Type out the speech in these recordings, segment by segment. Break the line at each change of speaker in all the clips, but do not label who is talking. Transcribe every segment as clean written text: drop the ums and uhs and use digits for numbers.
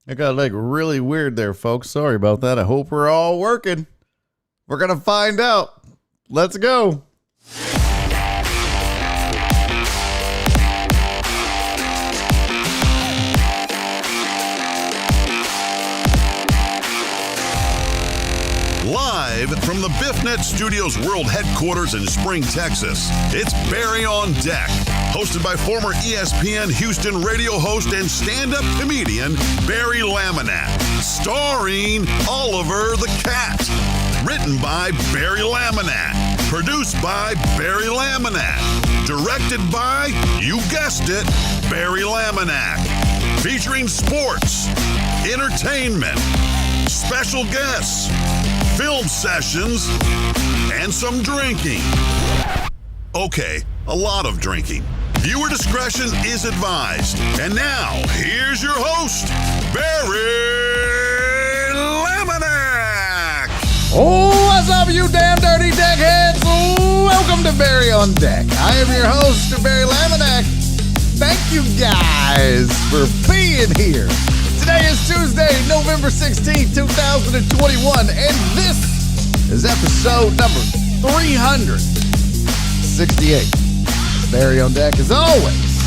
It got like really weird there, folks. Sorry about that. I hope we're all working. We're going to find out. Let's go.
Live from the BiffNet Studios World Headquarters in Spring, Texas, it's Barry on Deck, hosted by former ESPN Houston radio host and stand-up comedian Barry Laminack, starring Oliver the Cat. Written by Barry Laminack, produced by Barry Laminack, directed by, you guessed it, Barry Laminack, featuring sports, entertainment, special guests, film sessions, and some drinking. Okay, a lot of drinking. Viewer discretion is advised. And now, here's your host, Barry Laminack.
Oh, what's up, you damn dirty deckheads? Welcome to Barry on Deck. I am your host, Barry Laminack. Thank you guys for being here. Today is Tuesday, November 16th, 2021, and this is episode number 368. Barry on Deck, as always.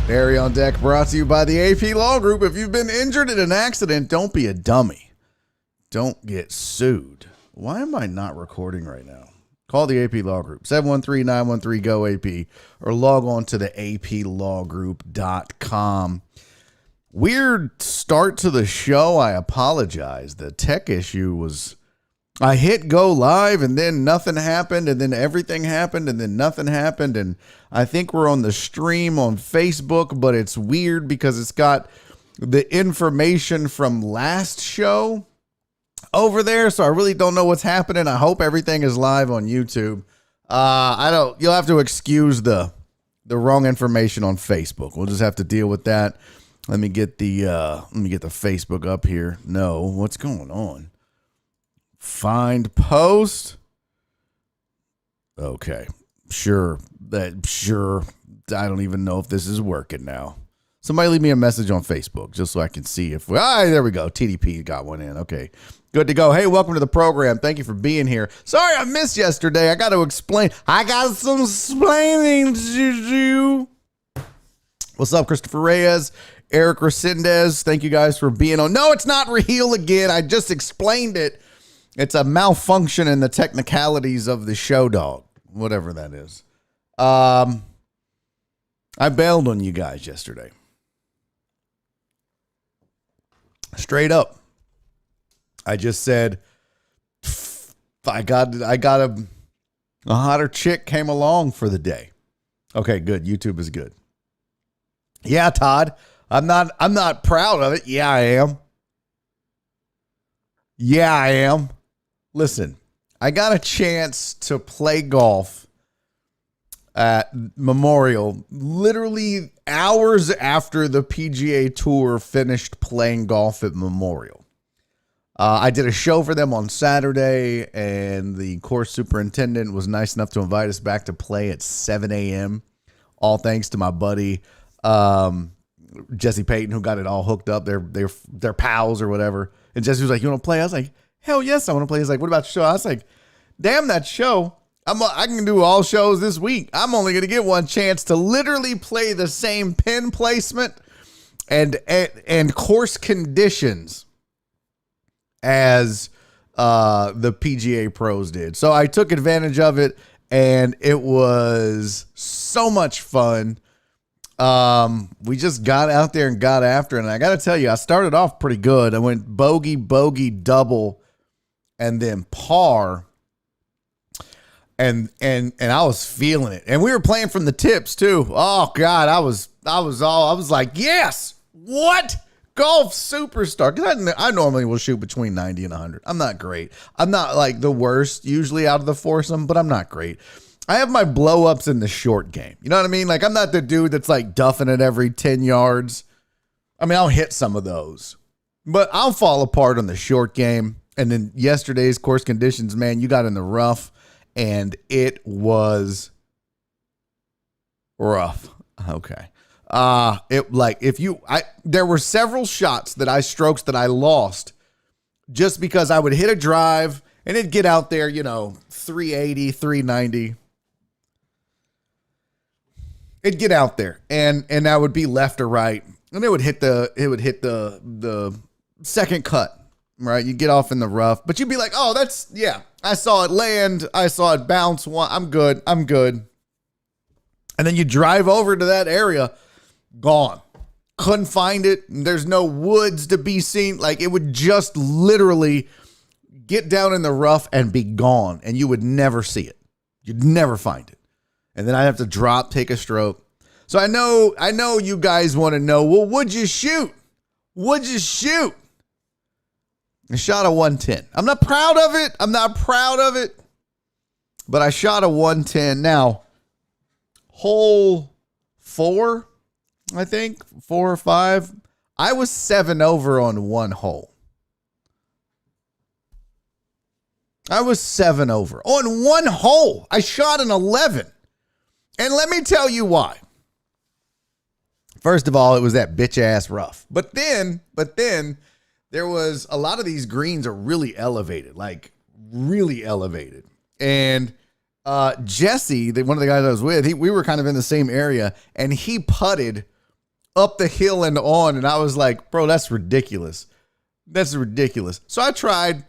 Barry on Deck brought to you by the AP Law Group. If you've been injured in an accident, don't be a dummy. Don't get sued. Why am I not recording right now? Call the AP Law Group, 713-913-GO-AP, or log on to the aplawgroup.com. Weird start to the show. I apologize. The tech issue was, I hit go live and then nothing happened and then everything happened and then nothing happened. And I think we're on the stream on Facebook, but it's weird because it's got the information from last show over there. So I really don't know what's happening. I hope everything is live on YouTube. You'll have to excuse the wrong information on Facebook. We'll just have to deal with that. Let me get the Facebook up here. No, what's going on? Find post. Okay, sure. I don't even know if this is working now. Somebody leave me a message on Facebook just so I can see if there we go. TDP got one in. Okay, good to go. Hey, welcome to the program. Thank you for being here. Sorry I missed yesterday. I got to explain. I got some explaining to do. What's up, Christopher Reyes? Eric Resendez, thank you guys for being on. No, it's not real again. I just explained it. It's a malfunction in the technicalities of the show, dog. Whatever that is. I bailed on you guys yesterday. Straight up. I just said, I got a hotter chick came along for the day. Okay, good. YouTube is good. Yeah, Todd. I'm not proud of it. Yeah, I am. Listen, I got a chance to play golf at Memorial literally hours after the PGA Tour finished playing golf at Memorial. I did a show for them on Saturday, and the course superintendent was nice enough to invite us back to play at 7 a.m., all thanks to my buddy, Jesse Payton, who got it all hooked up. They're pals or whatever. And Jesse was like, "You want to play?" I was like, "Hell yes, I want to play." He's like, "What about the show?" I was like, "Damn that show! I can do all shows this week. I'm only going to get one chance to literally play the same pin placement and course conditions as the PGA pros did." So I took advantage of it, and it was so much fun. We just got out there and got after it. And I got to tell you, I started off pretty good. I went bogey, double, and then par. And I was feeling it. And we were playing from the tips too. Oh God, I was like, yes, what? Golf superstar. Cause I normally will shoot between 90 and 100. I'm not great. I'm not like the worst usually out of the foursome, but I'm not great. I have my blow ups in the short game. You know what I mean? Like, I'm not the dude that's like duffing it every 10 yards. I mean, I'll hit some of those, but I'll fall apart on the short game. And then yesterday's course conditions, man, you got in the rough and it was rough. Okay. There were several strokes that I lost just because I would hit a drive and it'd get out there, 380, 390. It'd get out there and I would be left or right and it would hit the second cut, right? You get off in the rough, but you'd be like, oh, I saw it land. I saw it bounce. I'm good. And then you drive over to that area, gone. Couldn't find it. There's no woods to be seen. Like it would just literally get down in the rough and be gone. And you would never see it. You'd never find it. And then I'd have to drop, take a stroke. So I know you guys want to know, well, would you shoot? I shot a 110. I'm not proud of it. But I shot a 110. Now, hole 4, I think, 4 or 5. I was 7 over on one hole. I was 7 over on one hole. I shot an 11. And let me tell you why. First of all, it was that bitch ass rough. But then there was a lot of these greens are really elevated, like really elevated. And Jesse, one of the guys I was with, we were kind of in the same area, and he putted up the hill and on, and I was like, bro, that's ridiculous. So I tried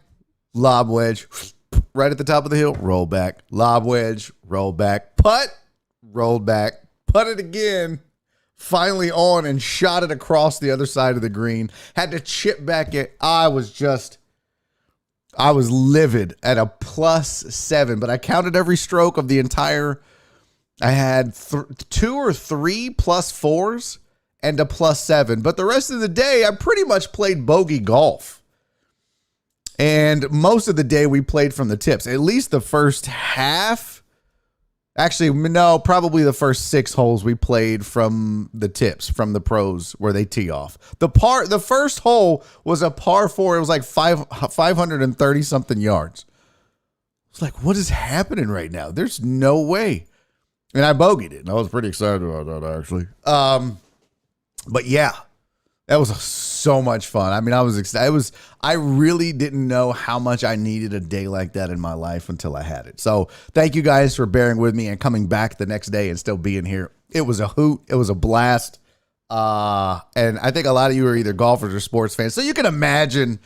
lob wedge right at the top of the hill, roll back, lob wedge, roll back, putt, rolled back, putted again, finally on and shot it across the other side of the green. Had to chip back it. I was livid at a +7, but I counted every stroke of the entire. I had 2 or 3 +4s and a +7, but the rest of the day I pretty much played bogey golf. And most of the day we played from the tips. At least the first half. Actually, no, probably the first 6 holes we played from the tips, from the pros where they tee off. The first hole was a par 4. It was like 530 something yards. It's like, what is happening right now? There's no way. And I bogeyed it. And I was pretty excited about that, actually. But yeah, that was so much fun. I mean, I was excited. I really didn't know how much I needed a day like that in my life until I had it. So thank you guys for bearing with me and coming back the next day and still being here. It was a hoot. It was a blast. And I think a lot of you are either golfers or sports fans. So you can imagine,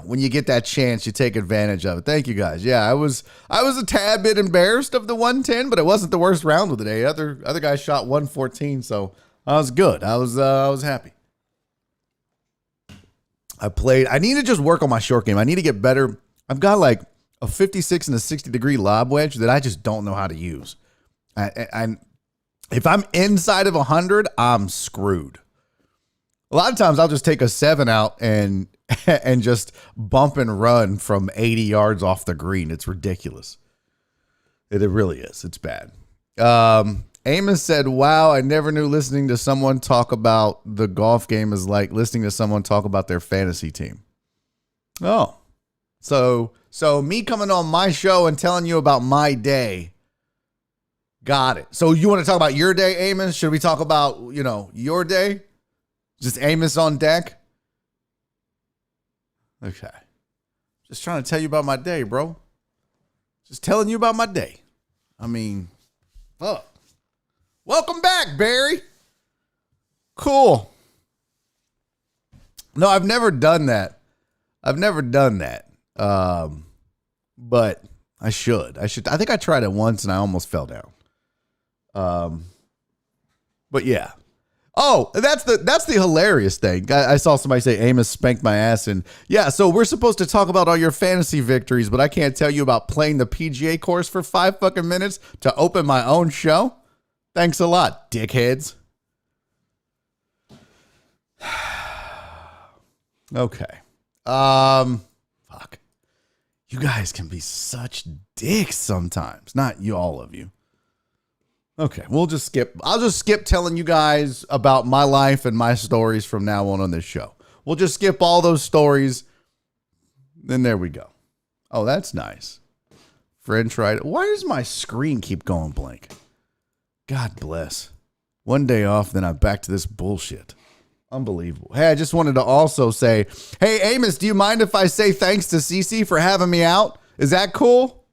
when you get that chance, you take advantage of it. Thank you guys. Yeah, I was a tad bit embarrassed of the 110, but it wasn't the worst round of the day. Other guys shot 114, so I was good. I was happy. I need to just work on my short game. I need to get better. I've got like a 56 and a 60-degree lob wedge that I just don't know how to use. If I'm inside of 100, I'm screwed. A lot of times I'll just take a 7 out and just bump and run from 80 yards off the green. It's ridiculous. It really is. It's bad. Amos said, wow, I never knew listening to someone talk about the golf game is like listening to someone talk about their fantasy team. Oh, so me coming on my show and telling you about my day. Got it. So you want to talk about your day, Amos? Should we talk about, your day? Just Amos on deck? Okay. Just trying to tell you about my day, bro. Just telling you about my day. I mean, fuck. Welcome back, Barry. Cool. No, I've never done that. But I should. I think I tried it once and I almost fell down. But yeah. Oh, that's the hilarious thing. I saw somebody say Amos spanked my ass, and yeah, so we're supposed to talk about all your fantasy victories, but I can't tell you about playing the PGA course for 5 fucking minutes to open my own show. Thanks a lot, dickheads. Okay. Fuck. You guys can be such dicks sometimes. Not you, all of you. Okay, we'll just skip. I'll just skip telling you guys about my life and my stories from now on this show. We'll just skip all those stories. Then there we go. Oh, that's nice. Friend tried it. Why does my screen keep going blank? God bless. One day off, then I'm back to this bullshit. Unbelievable. Hey, I just wanted to also say, hey, Amos, do you mind if I say thanks to Cece for having me out? Is that cool?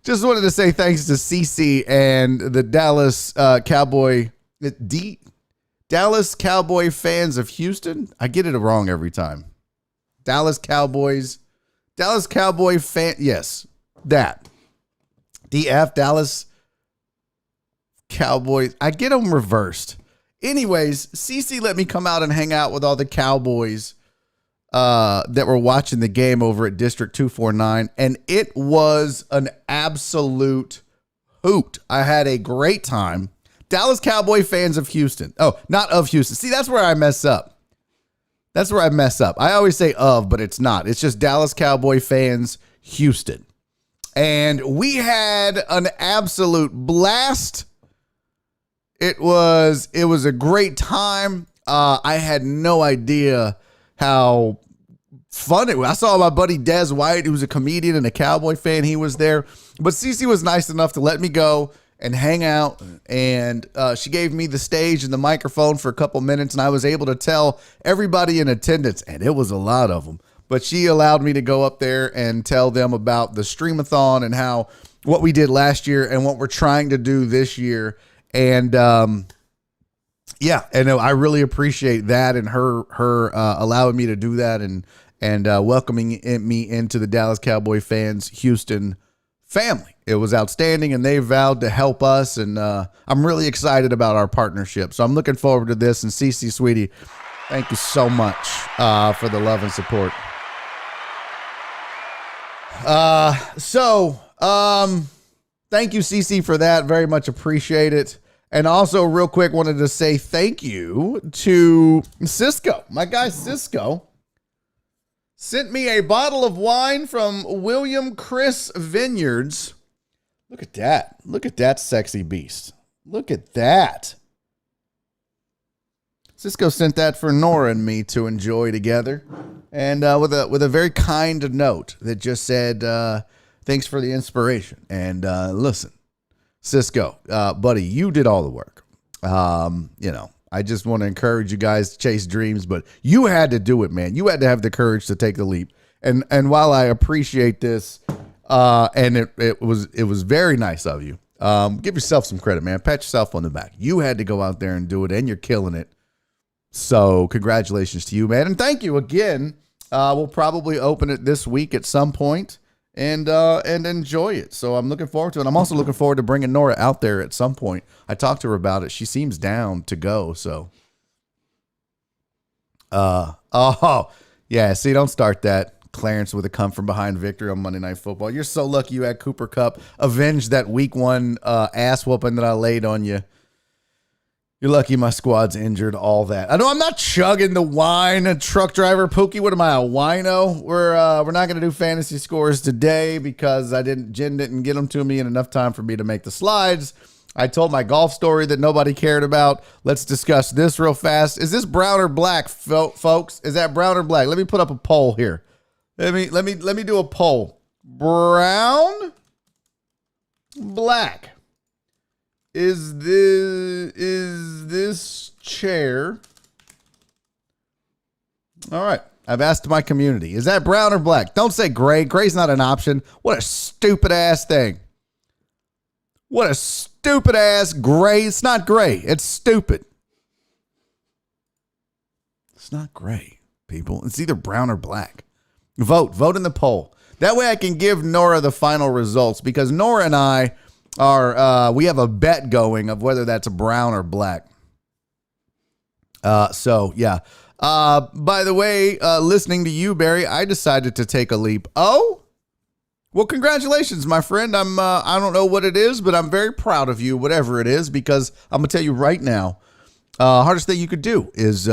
Just wanted to say thanks to Cece and the Dallas Cowboy fans of Houston. I get it wrong every time. Dallas Cowboy fan. Yes, that. DF, Dallas Cowboys. I get them reversed. Anyways, Cece let me come out and hang out with all the Cowboys that were watching the game over at District 249, and it was an absolute hoot. I had a great time. Dallas Cowboy fans of Houston. Oh, not of Houston. See, that's where I mess up. I always say of, but it's not. It's just Dallas Cowboy fans, Houston. And we had an absolute blast. It was a great time. I had no idea how fun it was. I saw my buddy Des White, who's a comedian and a Cowboy fan. He was there. But Cece was nice enough to let me go and hang out. And she gave me the stage and the microphone for a couple minutes. And I was able to tell everybody in attendance, and it was a lot of them. But she allowed me to go up there and tell them about the Streamathon and what we did last year and what we're trying to do this year. And yeah, and I really appreciate that and her allowing me to do that and welcoming me into the Dallas Cowboy fans Houston family. It was outstanding, and they vowed to help us, and I'm really excited about our partnership. So I'm looking forward to this. And Cece, sweetie, thank you so much for the love and support. Thank you, Cece, for that. Very much appreciate it. And also, real quick, wanted to say thank you to Cisco. My guy Cisco sent me a bottle of wine from William Chris Vineyards. Look at that. Look at that sexy beast. Look at that. Cisco sent that for Nora and me to enjoy together. And with a very kind note that just said, thanks for the inspiration. And listen, Cisco, buddy, you did all the work. I just want to encourage you guys to chase dreams, but you had to do it, man. You had to have the courage to take the leap. And while I appreciate this, and it was very nice of you, give yourself some credit, man. Pat yourself on the back. You had to go out there and do it, and you're killing it. So congratulations to you, man. And thank you again. We'll probably open it this week at some point. And enjoy it. So I'm looking forward to it. I'm also looking forward to bringing Nora out there at some point. I talked to her about it. She seems down to go. So, yeah. See, don't start that. Clarence with a come from behind victory on Monday Night Football. You're so lucky you had Cooper Kupp avenge that week 1 ass whooping that I laid on you. You're lucky my squad's injured, all that. I know I'm not chugging the wine. A truck driver, Pookie, what am I, a wino? We're not going to do fantasy scores today because Jen didn't get them to me in enough time for me to make the slides. I told my golf story that nobody cared about. Let's discuss this real fast. Is this brown or black, folks? Is that brown or black? Let me put up a poll here. Let me do a poll. Brown, black. Is this chair? All right. I've asked my community. Is that brown or black? Don't say gray. Gray's not an option. What a stupid ass thing. What a stupid ass gray. It's not gray. It's stupid. It's not gray, people. It's either brown or black. Vote in the poll. That way I can give Nora the final results, because Nora and I we have a bet going of whether that's brown or black. So yeah. By the way, listening to you, Barry, I decided to take a leap. Oh, well, congratulations, my friend. I don't know what it is, but I'm very proud of you, whatever it is, because I'm gonna tell you right now, hardest thing you could do is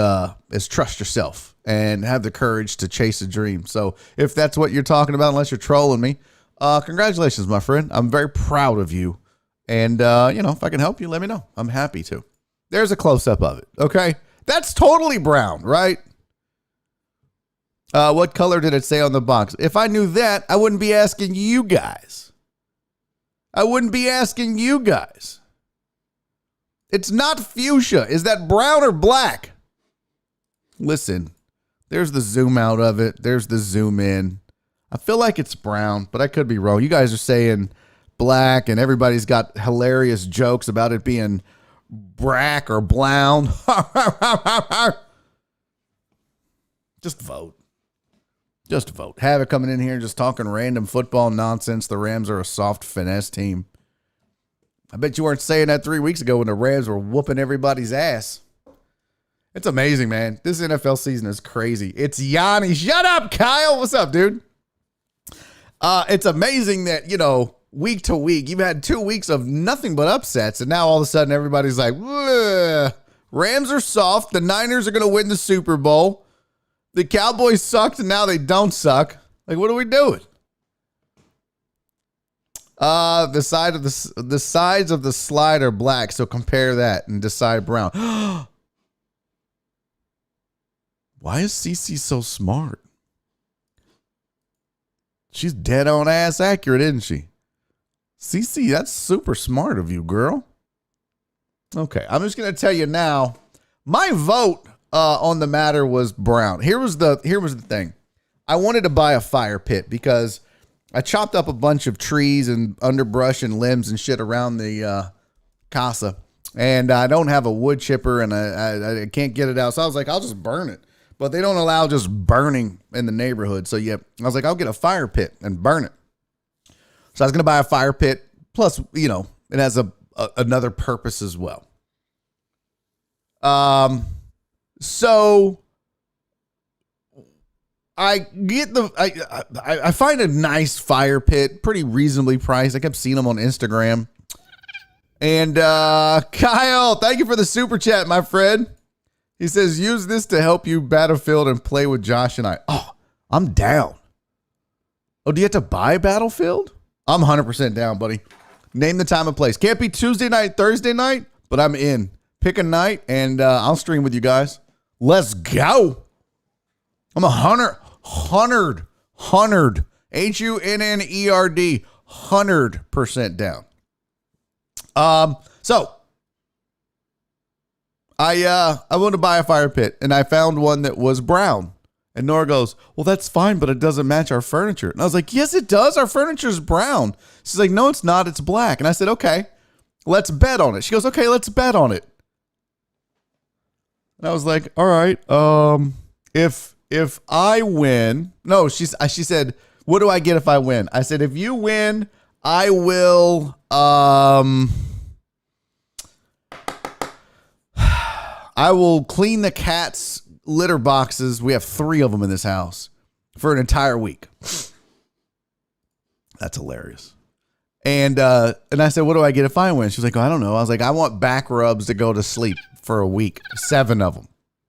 trust yourself and have the courage to chase a dream. So if that's what you're talking about, unless you're trolling me, congratulations, my friend. I'm very proud of you. And, if I can help you, let me know. I'm happy to. There's a close-up of it. Okay. That's totally brown, right? What color did it say on the box? If I knew that, I wouldn't be asking you guys. It's not fuchsia. Is that brown or black? Listen, there's the zoom out of it. There's the zoom in. I feel like it's brown, but I could be wrong. You guys are saying black, and everybody's got hilarious jokes about it being brack or blown. Just vote. Just vote. Have it coming in here just talking random football nonsense. The Rams are a soft finesse team. I bet you weren't saying that 3 weeks ago when the Rams were whooping everybody's ass. It's amazing, man. This NFL season is crazy. It's Yanni. Shut up, Kyle. What's up, dude? It's amazing that, week to week, you've had 2 weeks of nothing but upsets, and now all of a sudden everybody's like, Rams are soft. The Niners are going to win the Super Bowl. The Cowboys sucked, and now they don't suck. Like, what are we doing? The sides of the slide are black, so compare that and decide brown. Why is Cece so smart? She's dead on ass accurate, isn't she? Cece, that's super smart of you, girl. Okay, I'm just gonna tell you now. My vote on the matter was brown. Here was the thing. I wanted to buy a fire pit because I chopped up a bunch of trees and underbrush and limbs and shit around the casa, and I don't have a wood chipper, and I can't get it out. So I was like, I'll just burn it. But they don't allow just burning in the neighborhood. So yeah, I was like, I'll get a fire pit and burn it. So I was gonna buy a fire pit. Plus, it has another purpose as well. So I get I find a nice fire pit, pretty reasonably priced. I kept seeing them on Instagram. And Kyle, thank you for the super chat, my friend. He says, use this to help you Battlefield and play with Josh and I. Oh, I'm down. Oh, do you have to buy Battlefield? I'm 100% down, buddy. Name the time and place. Can't be Tuesday night, Thursday night, but I'm in. Pick a night, and I'll stream with you guys. Let's go. I'm 100, HUNNERD, 100% down. So I wanted to buy a fire pit, and I found one that was brown. And Nora goes, well, that's fine, but it doesn't match our furniture. And I was like, yes, it does. Our furniture is brown. She's like, no, it's not. It's black. And I said, okay, let's bet on it. She goes, okay, let's bet on it. And I was like, all right, if I win, no, she said, what do I get if I win? I said, if you win, I will, I will clean the cat's litter boxes. We have 3 of them in this house for an entire week. That's hilarious. And I said, what do I get if I win? She's like, oh, I don't know. I was like, I want back rubs to go to sleep for a week. 7 of them.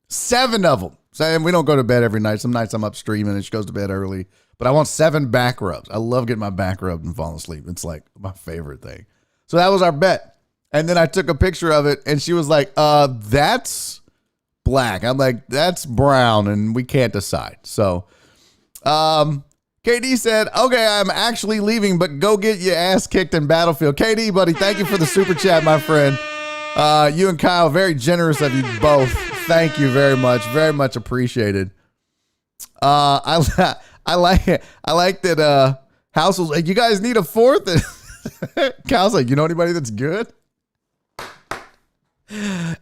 7 of them. So we don't go to bed every night. Some nights I'm up streaming and she goes to bed early. But I want 7 back rubs. I love getting my back rubbed and falling asleep. It's like my favorite thing. So that was our bet. And then I took a picture of it and she was like, that's black. I'm like, that's brown and we can't decide. So KD said, okay, I'm actually leaving, but go get your ass kicked in Battlefield. KD, buddy, thank you for the super chat, my friend. You and Kyle, very generous of you both. Thank you very much. Very much appreciated. I like it. I like that House was like, you guys need a 4th? Kyle's like, you know anybody that's good?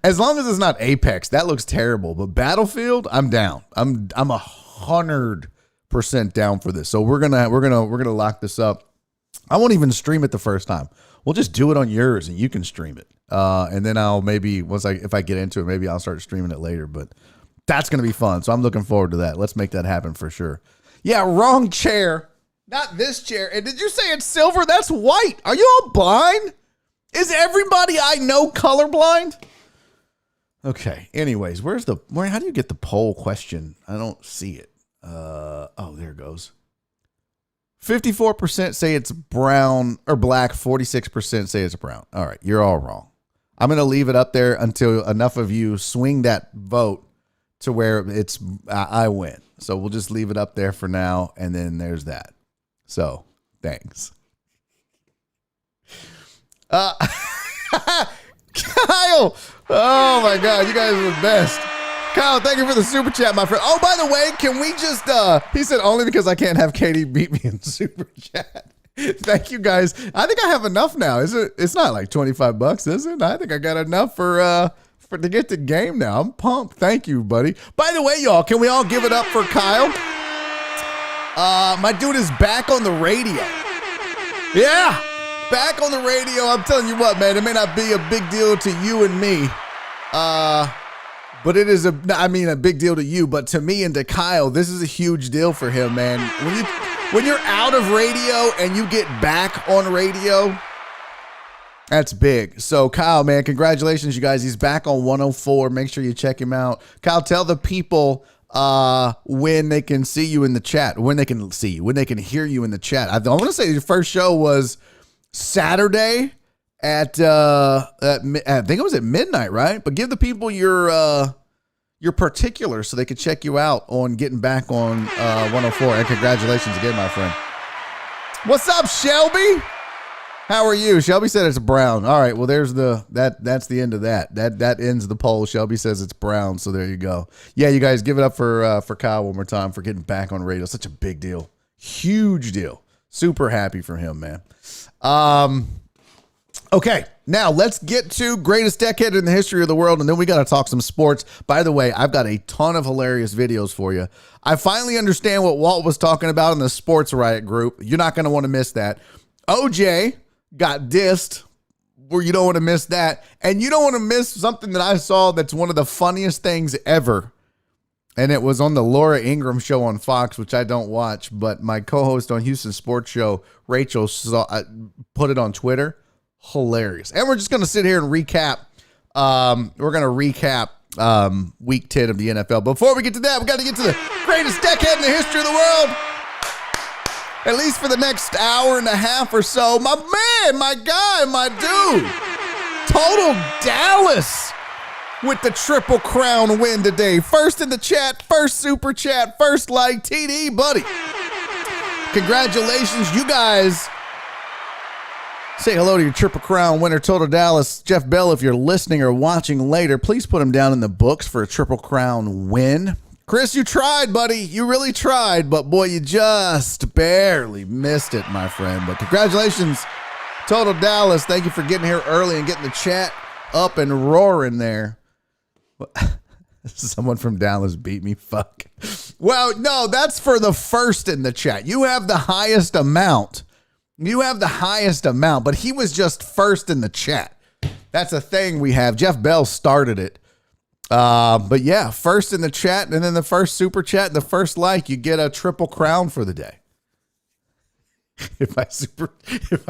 As long as it's not Apex, that looks terrible. But Battlefield, I'm down. I'm 100% down for this. So we're gonna lock this up. I won't even stream it the first time. We'll just do it on yours and you can stream it. And then I'll maybe if I get into it, maybe I'll start streaming it later. But that's gonna be fun. So I'm looking forward to that. Let's make that happen for sure. Yeah, wrong chair. Not this chair. And did you say it's silver? That's white. Are you all blind? Is everybody I know colorblind? Okay. Anyways, how do you get the poll question? I don't see it. Oh, there it goes. 54% say it's brown or black. 46% say it's brown. All right. You're all wrong. I'm going to leave it up there until enough of you swing that vote to where it's, I win. So we'll just leave it up there for now. And then there's that. So Thanks. Kyle, Kyle. Oh, my God. You guys are the best. Kyle, thank you for the super chat, my friend. Oh, by the way, can we just, he said only because I can't have Katie beat me in super chat. Thank you, guys. I think I have enough now. It's not like $25, is it? I think I got enough for to get the game now. I'm pumped. Thank you, buddy. By the way, y'all, can we all give it up for Kyle? My dude is back on the radio. Yeah, back on the radio. I'm telling you what, man, it may not be a big deal to you and me. But it is a big deal to you, but to me and to Kyle, this is a huge deal for him, man. When you're out of radio and you get back on radio, that's big. So Kyle, man, congratulations, you guys. He's back on 104. Make sure you check him out. Kyle, tell the people when they can see you in the chat, when they can hear you in the chat. I want to say your first show was Saturday at I think it was at midnight, right? But give the people your particulars so they can check you out on getting back on 104. And congratulations again, my friend. What's up, Shelby? How are you? Shelby said it's brown. All right, well, there's that's the end of that. That ends the poll. Shelby says it's brown, so there you go. Yeah, you guys give it up for Kyle one more time for getting back on radio. Such a big deal. Huge deal. Super happy for him, man. Okay, now let's get to greatest decade in the history of the world, and then we got to talk some sports. By the way, I've got a ton of hilarious videos for you. I finally understand what Walt was talking about in the Sports Riot group. You're not going to want to miss that. OJ got dissed, where you don't want to miss that. And you don't want to miss something that I saw that's one of the funniest things ever. And it was on the Laura Ingraham show on Fox, which I don't watch, but my co-host on Houston Sports Show, Rachel, put it on Twitter. Hilarious. And we're just going to sit here and recap. We're going to recap week 10 of the NFL. Before we get to that, we got to get to the greatest decade in the history of the world. At least for the next hour and a half or so. My man, my guy, my dude. Total Dallas with the Triple Crown win today. First in the chat, first super chat, first like TD, buddy. Congratulations, you guys. Say hello to your Triple Crown winner, Total Dallas. Jeff Bell, if you're listening or watching later, please put him down in the books for a Triple Crown win. Chris, you tried, buddy. You really tried, but boy, you just barely missed it, my friend. But congratulations, Total Dallas. Thank you for getting here early and getting the chat up and roaring there. Someone from Dallas beat me. Fuck. Well, no, that's for the first in the chat. You have the highest amount. But he was just first in the chat. That's a thing we have. Jeff Bell started it. But yeah, first in the chat, and then the first super chat, and the first like, you get a Triple Crown for the day. If I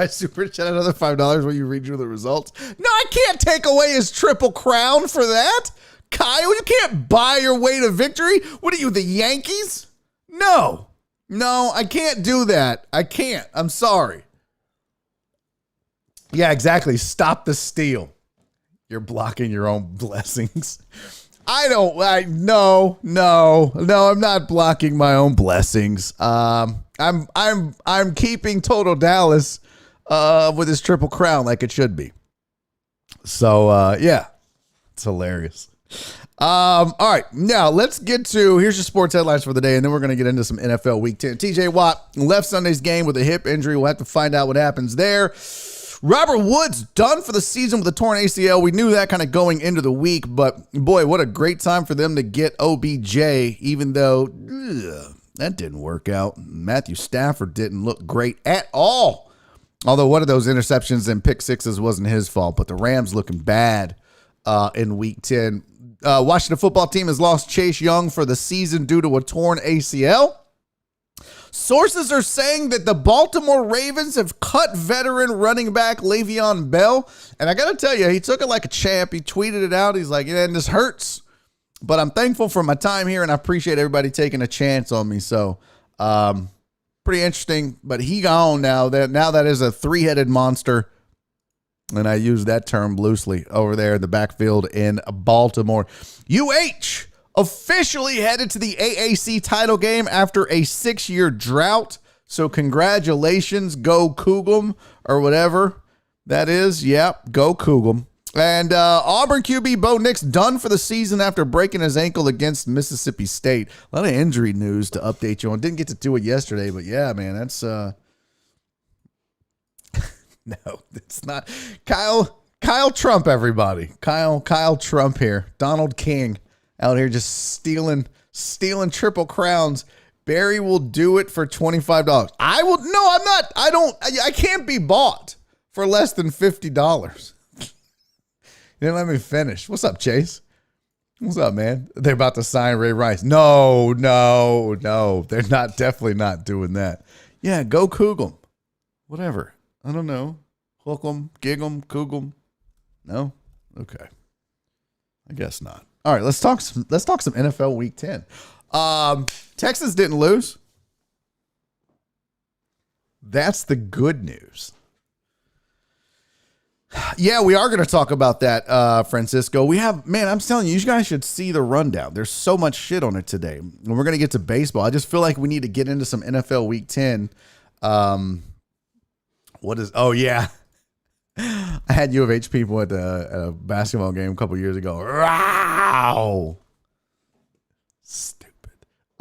super chat another $5, will you read you the results? No, I can't take away his Triple Crown for that. Kyle, you can't buy your way to victory. What are you, the Yankees? No, I can't do that. I can't. I'm sorry. Yeah, exactly. Stop the steal. You're blocking your own blessings. No, I'm not blocking my own blessings. I'm keeping Total Dallas with his Triple Crown like it should be. So yeah, it's hilarious. All right, now let's get to, here's your sports headlines for the day, and then we're going to get into some NFL Week 10. TJ Watt left Sunday's game with a hip injury. We'll have to find out what happens there. Robert Woods done for the season with a torn ACL. We knew that kind of going into the week, but boy, what a great time for them to get OBJ, even though that didn't work out. Matthew Stafford didn't look great at all. Although one of those interceptions and pick sixes wasn't his fault, but the Rams looking bad in week 10. Washington football team has lost Chase Young for the season due to a torn ACL. Sources are saying that the Baltimore Ravens have cut veteran running back Le'Veon Bell. And I got to tell you, he took it like a champ. He tweeted it out. He's like, yeah, and this hurts, but I'm thankful for my time here, and I appreciate everybody taking a chance on me. So pretty interesting, but he gone now. That is a three-headed monster. And I use that term loosely over there in the backfield in Baltimore. UH officially headed to the AAC title game after a 6-year drought. So congratulations, go Cougar, or whatever that is. Yep, go Cougar. And Auburn QB Bo Nix done for the season after breaking his ankle against Mississippi State. A lot of injury news to update you on. Didn't get to do it yesterday, but yeah, man, that's no, it's not. Kyle Trump, everybody. Kyle Trump here. Donald King out here just stealing triple crowns. Barry will do it for $25. I will. No, I'm not. I can't be bought for less than $50. You didn't let me finish. What's up, Chase? What's up, man? They're about to sign Ray Rice. No. They're definitely not doing that. Yeah, go Coug 'em. Whatever. I don't know. Hook 'em, gig 'em, Coug 'em. No? Okay. I guess not. All right, let's talk some NFL Week 10. Texas didn't lose. That's the good news. Yeah, we are going to talk about that, Francisco. I'm telling you, you guys should see the rundown. There's so much shit on it today. And we're going to get to baseball. I just feel like we need to get into some NFL Week 10. Oh, yeah. I had U of H people at a basketball game a couple years ago. Wow. Stupid.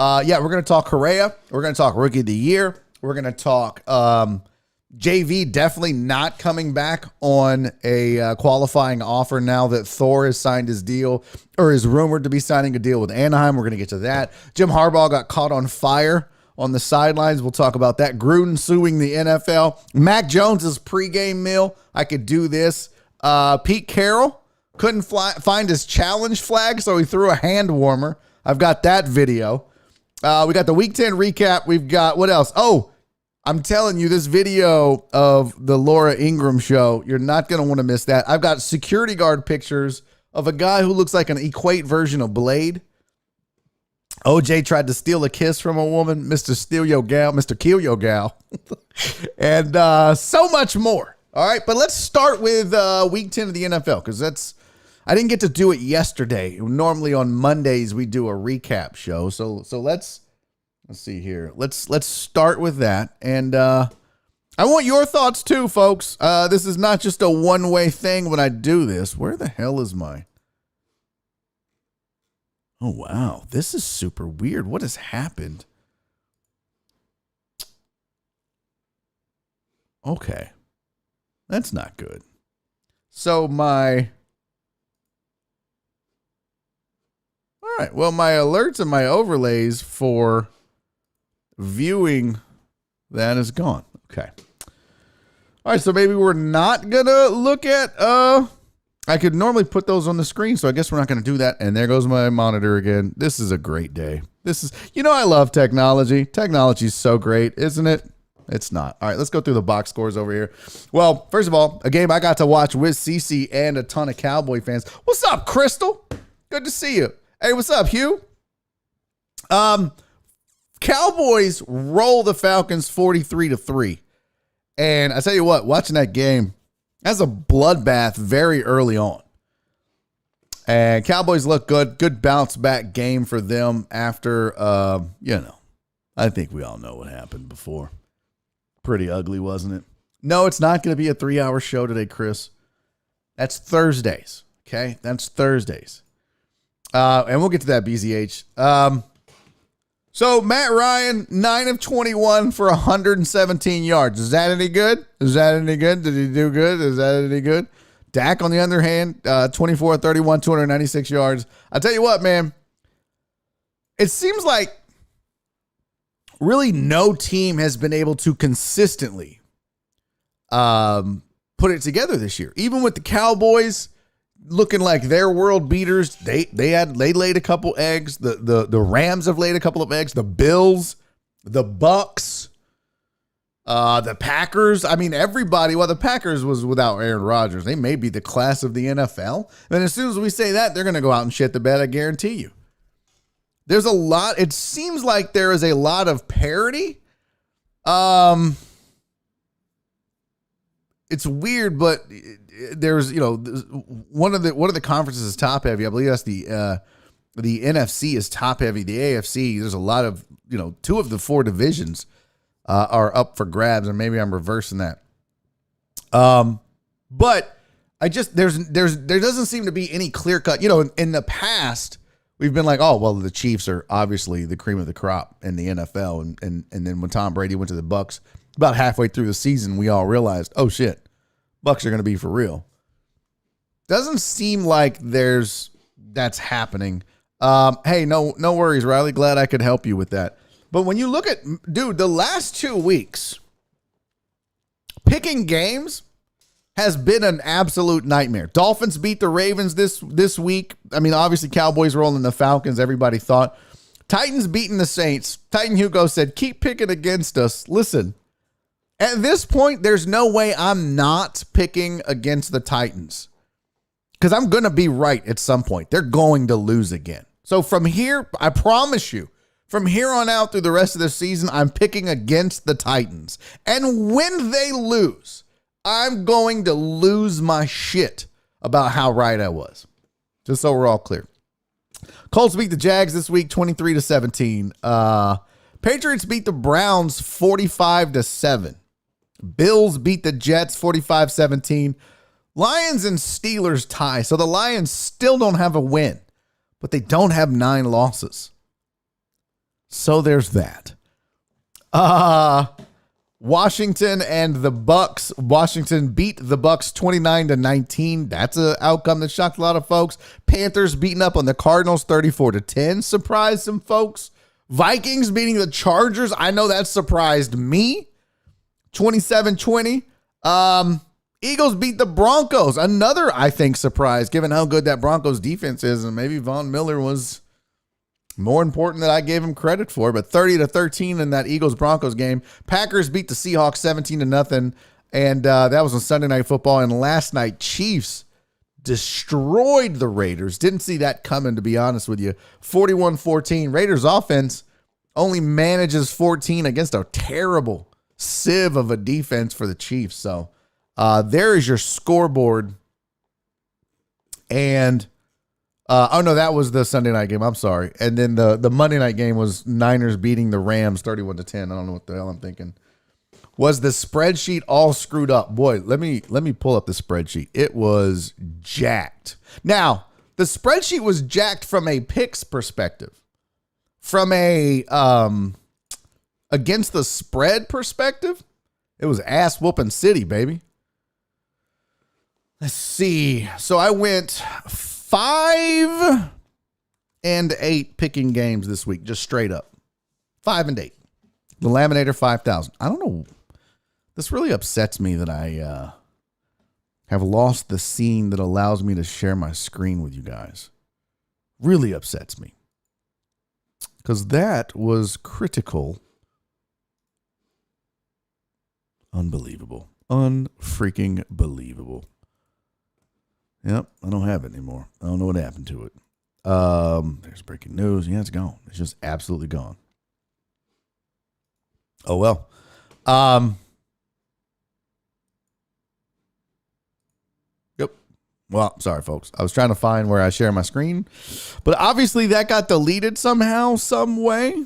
Yeah, we're going to talk Correa. We're going to talk Rookie of the Year. We're going to talk JV definitely not coming back on a qualifying offer now that Thor has signed his deal or is rumored to be signing a deal with Anaheim. We're going to get to that. Jim Harbaugh got caught on fire on the sidelines. We'll talk about that. Gruden suing the NFL. Mac Jones's pregame meal. I could do this. Pete Carroll couldn't find his challenge flag, so he threw a hand warmer. I've got that video. We got the Week 10 recap. We've got, what else? Oh, I'm telling you, this video of the Laura Ingraham show, you're not going to want to miss that. I've got security guard pictures of a guy who looks like an Equate version of Blade. OJ tried to steal a kiss from a woman, Mr. Steal Yo Gal, Mr. Kill Yo Gal, and so much more. All right, but let's start with Week 10 of the NFL because I didn't get to do it yesterday. Normally on Mondays we do a recap show, so let's see here. Let's start with that, and I want your thoughts too, folks. This is not just a one-way thing when I do this. Where the hell is my? Oh, wow. This is super weird. What has happened? Okay. That's not good. So all right. Well, my alerts and my overlays for viewing that is gone. Okay. All right. So maybe we're not going to look at, I could normally put those on the screen, so I guess we're not going to do that. And there goes my monitor again. This is a great day. I love technology. Technology is so great, isn't it? It's not. All right, let's go through the box scores over here. Well, first of all, a game I got to watch with Cece and a ton of Cowboy fans. What's up, Crystal? Good to see you. Hey, what's up, Hugh? Cowboys roll the Falcons 43-3. And I tell you what, watching that game, that's a bloodbath very early on. And Cowboys look good. Good bounce back game for them after, I think we all know what happened before. Pretty ugly, wasn't it? No, it's not going to be a 3-hour show today, Chris. That's Thursdays. Okay? That's Thursdays. And we'll get to that, BZH. So Matt Ryan, 9 of 21 for 117 yards. Is that any good? Did he do good? Is that any good? Dak, on the other hand, 24 of 31, 296 yards. I'll tell you what, man. It seems like really no team has been able to consistently put it together this year. Even with the Cowboys looking like they're world beaters, they laid a couple eggs. The Rams have laid a couple of eggs. The Bills, the Bucks, the Packers. I mean, everybody. Well, the Packers was without Aaron Rodgers. They may be the class of the NFL. And as soon as we say that, they're going to go out and shit the bed. I guarantee you. There's a lot. It seems like there is a lot of parity. It's weird, but there's, one of the conferences is top heavy. I believe that's the NFC is top heavy. The AFC, there's a lot of, 2 of the 4 divisions are up for grabs, and maybe I'm reversing that. But there doesn't seem to be any clear cut. In the past, we've been like, oh, well, the Chiefs are obviously the cream of the crop in the NFL. And then when Tom Brady went to the Bucs, about halfway through the season, we all realized, oh, shit, Bucs are going to be for real. Doesn't seem like that's happening. Hey, no worries, Riley. Glad I could help you with that. But when you look at, dude, the last 2 weeks, picking games has been an absolute nightmare. Dolphins beat the Ravens this week. I mean, obviously, Cowboys rolling the Falcons, everybody thought. Titans beating the Saints. Titan Hugo said, keep picking against us. Listen, at this point, there's no way I'm not picking against the Titans. Because I'm going to be right at some point. They're going to lose again. So from here, I promise you, from here on out through the rest of the season, I'm picking against the Titans. And when they lose, I'm going to lose my shit about how right I was. Just so we're all clear. Colts beat the Jags this week, 23-17. Patriots beat the Browns 45-7. Bills beat the Jets 45-17. Lions and Steelers tie. So the Lions still don't have a win, but they don't have 9 losses. So there's that. Washington and the Bucks. Washington beat the Bucks 29-19. That's an outcome that shocked a lot of folks. Panthers beating up on the Cardinals 34-10. Surprised some folks. Vikings beating the Chargers. I know that surprised me. 27-20. Eagles beat the Broncos. Another, I think, surprise, given how good that Broncos defense is. And maybe Von Miller was more important than I gave him credit for. But 30-13 in that Eagles-Broncos game. Packers beat the Seahawks 17-0. And that was on Sunday Night Football. And last night, Chiefs destroyed the Raiders. Didn't see that coming, to be honest with you. 41-14. Raiders offense only manages 14 against a terrible sieve of a defense for the Chiefs. So there is your scoreboard. And, oh no, that was the Sunday night game. I'm sorry. And then the Monday night game was Niners beating the Rams 31-10. I don't know what the hell I'm thinking. Was the spreadsheet all screwed up? Boy, let me pull up the spreadsheet. It was jacked. Now, the spreadsheet was jacked from a picks perspective. From a against the spread perspective, it was ass whooping city, baby. Let's see. So I went 5-8 picking games this week, just straight up. 5-8. The Laminator 5,000. I don't know. This really upsets me that I have lost the scene that allows me to share my screen with you guys. Really upsets me. Because that was critical. Unbelievable. Unfreaking believable. Yep, I don't have it anymore. I don't know what happened to it. There's breaking news. Yeah, it's gone. It's just absolutely gone. Oh, well. Yep. Well, sorry, folks. I was trying to find where I share my screen. But obviously that got deleted somehow, some way.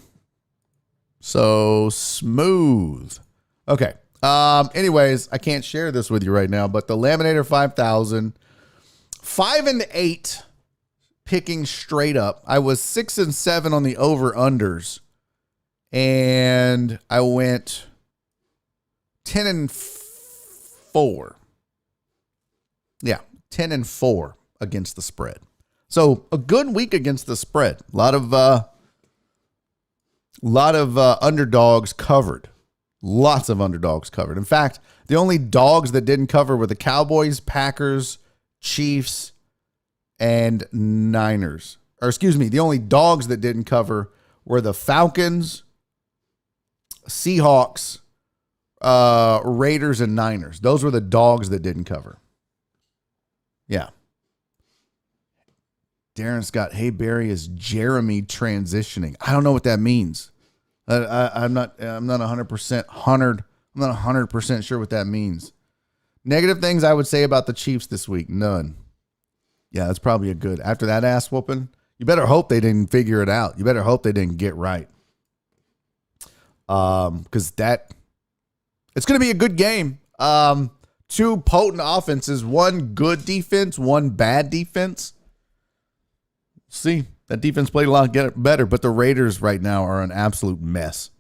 So smooth. Okay. Anyways, I can't share this with you right now, but the Laminator 5000, 5-8 picking straight up. I was 6-7 on the over-unders. And I went 10-4. Yeah, 10-4 against the spread. So a good week against the spread. A lot of underdogs covered. Lots of underdogs covered. In fact, the only dogs that didn't cover were the Cowboys, Packers, Chiefs, and Niners. Or excuse me, the only dogs that didn't cover were the Falcons, Seahawks, Raiders, and Niners. Those were the dogs that didn't cover. Yeah. Darren Scott, hey Barry, is Jeremy transitioning? I don't know what that means. I'm not 100%. I'm not 100% sure what that means. Negative things I would say about the Chiefs this week. None. Yeah, that's probably a good. After that ass whooping, you better hope they didn't figure it out. You better hope they didn't get right. Because it's going to be a good game. Two potent offenses, one good defense, one bad defense. See, that defense played a lot better, but the Raiders right now are an absolute mess.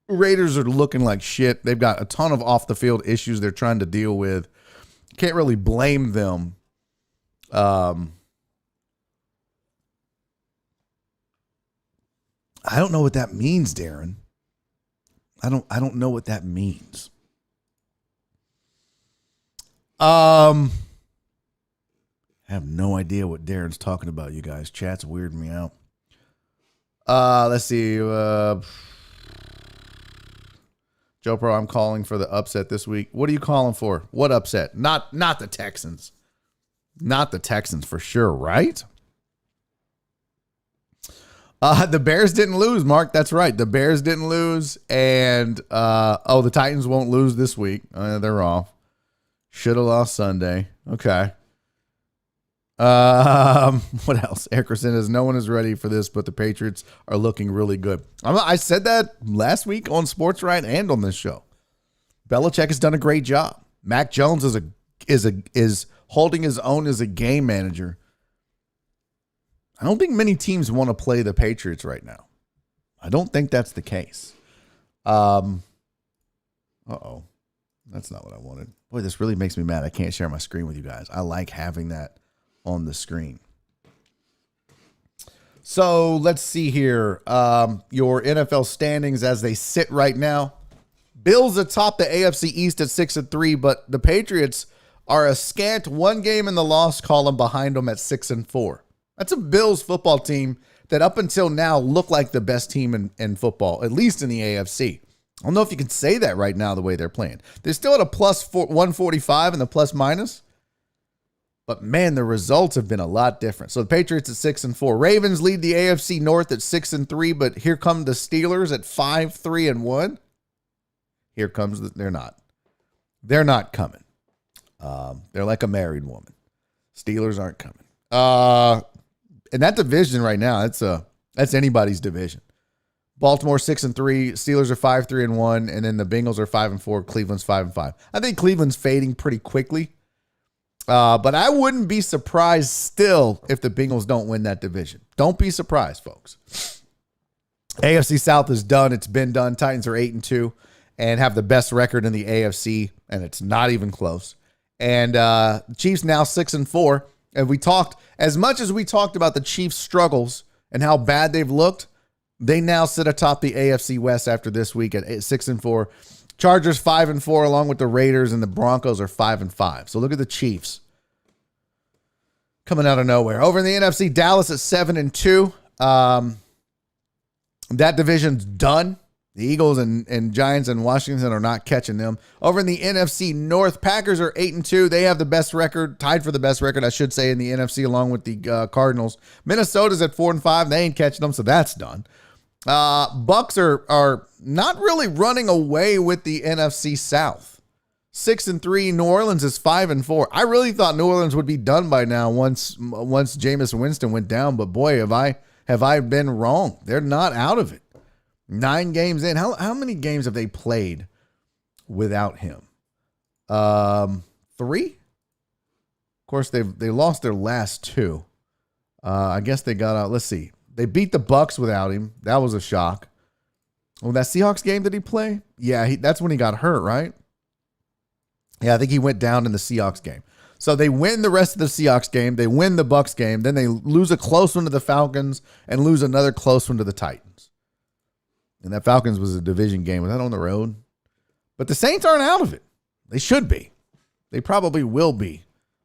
Raiders are looking like shit. They've got a ton of off-the-field issues they're trying to deal with. Can't really blame them. I don't know what that means, Darren. I don't know what that means. I have no idea what Darren's talking about, you guys. Chat's weirding me out. Let's see. Joe Pro, I'm calling for the upset this week. What are you calling for? What upset? Not the Texans. Not the Texans for sure, right? The Bears didn't lose, Mark. That's right. The Bears didn't lose. And, the Titans won't lose this week. They're off. Should have lost Sunday. Okay. What else? Eckerson is no one is ready for this, but the Patriots are looking really good. I said that last week on Sports Right and on this show. Belichick has done a great job. Mac Jones is holding his own as a game manager. I don't think many teams want to play the Patriots right now. I don't think that's the case. That's not what I wanted. Boy, this really makes me mad. I can't share my screen with you guys. I like having that on the screen. So let's see here. Your NFL standings as they sit right now. Bills atop the AFC East at 6-3, but the Patriots are a scant one game in the loss column behind them at 6-4. That's a Bills football team that up until now looked like the best team in football, at least in the AFC. I don't know if you can say that right now the way they're playing. They're still at a plus 145 in the plus minus. But, man, the results have been a lot different. So, the Patriots at 6-4. Ravens lead the AFC North at 6-3, but here come the Steelers at 5-3-1. Here comes they're not. They're not coming. They're like a married woman. Steelers aren't coming. And that division right now, that's anybody's division. Baltimore 6-3, Steelers are 5-3-1, and then the Bengals are 5-4, Cleveland's 5-5. I think Cleveland's fading pretty quickly. But I wouldn't be surprised still if the Bengals don't win that division. Don't be surprised, folks. AFC South is done. It's been done. Titans are 8-2 and have the best record in the AFC, and it's not even close. And Chiefs now 6-4. And we talked, as much as we talked about the Chiefs' struggles and how bad they've looked, they now sit atop the AFC West after this week at 6-4. Chargers 5-4, along with the Raiders, and the Broncos are 5-5. So look at the Chiefs coming out of nowhere. Over in the NFC, Dallas at 7-2. That division's done. The Eagles and Giants and Washington are not catching them. Over in the NFC North, Packers are 8-2. They have the best record, tied for the best record, I should say, in the NFC, along with the Cardinals. Minnesota's at 4-5. They ain't catching them, so that's done. Bucks are not really running away with the NFC South. 6-3. New Orleans is 5-4. I really thought New Orleans would be done by now once Jameis Winston went down, but boy, have I been wrong. They're not out of it. 9 games in. How many games have they played without him? 3. Of course, they lost their last 2. I guess they got out. Let's see. They beat the Bucks without him. That was a shock. Oh, that Seahawks game, did he play? Yeah, that's when he got hurt, right? Yeah, I think he went down in the Seahawks game. So they win the rest of the Seahawks game. They win the Bucks game. Then they lose a close one to the Falcons and lose another close one to the Titans. And that Falcons was a division game. Was that on the road? But the Saints aren't out of it. They should be. They probably will be.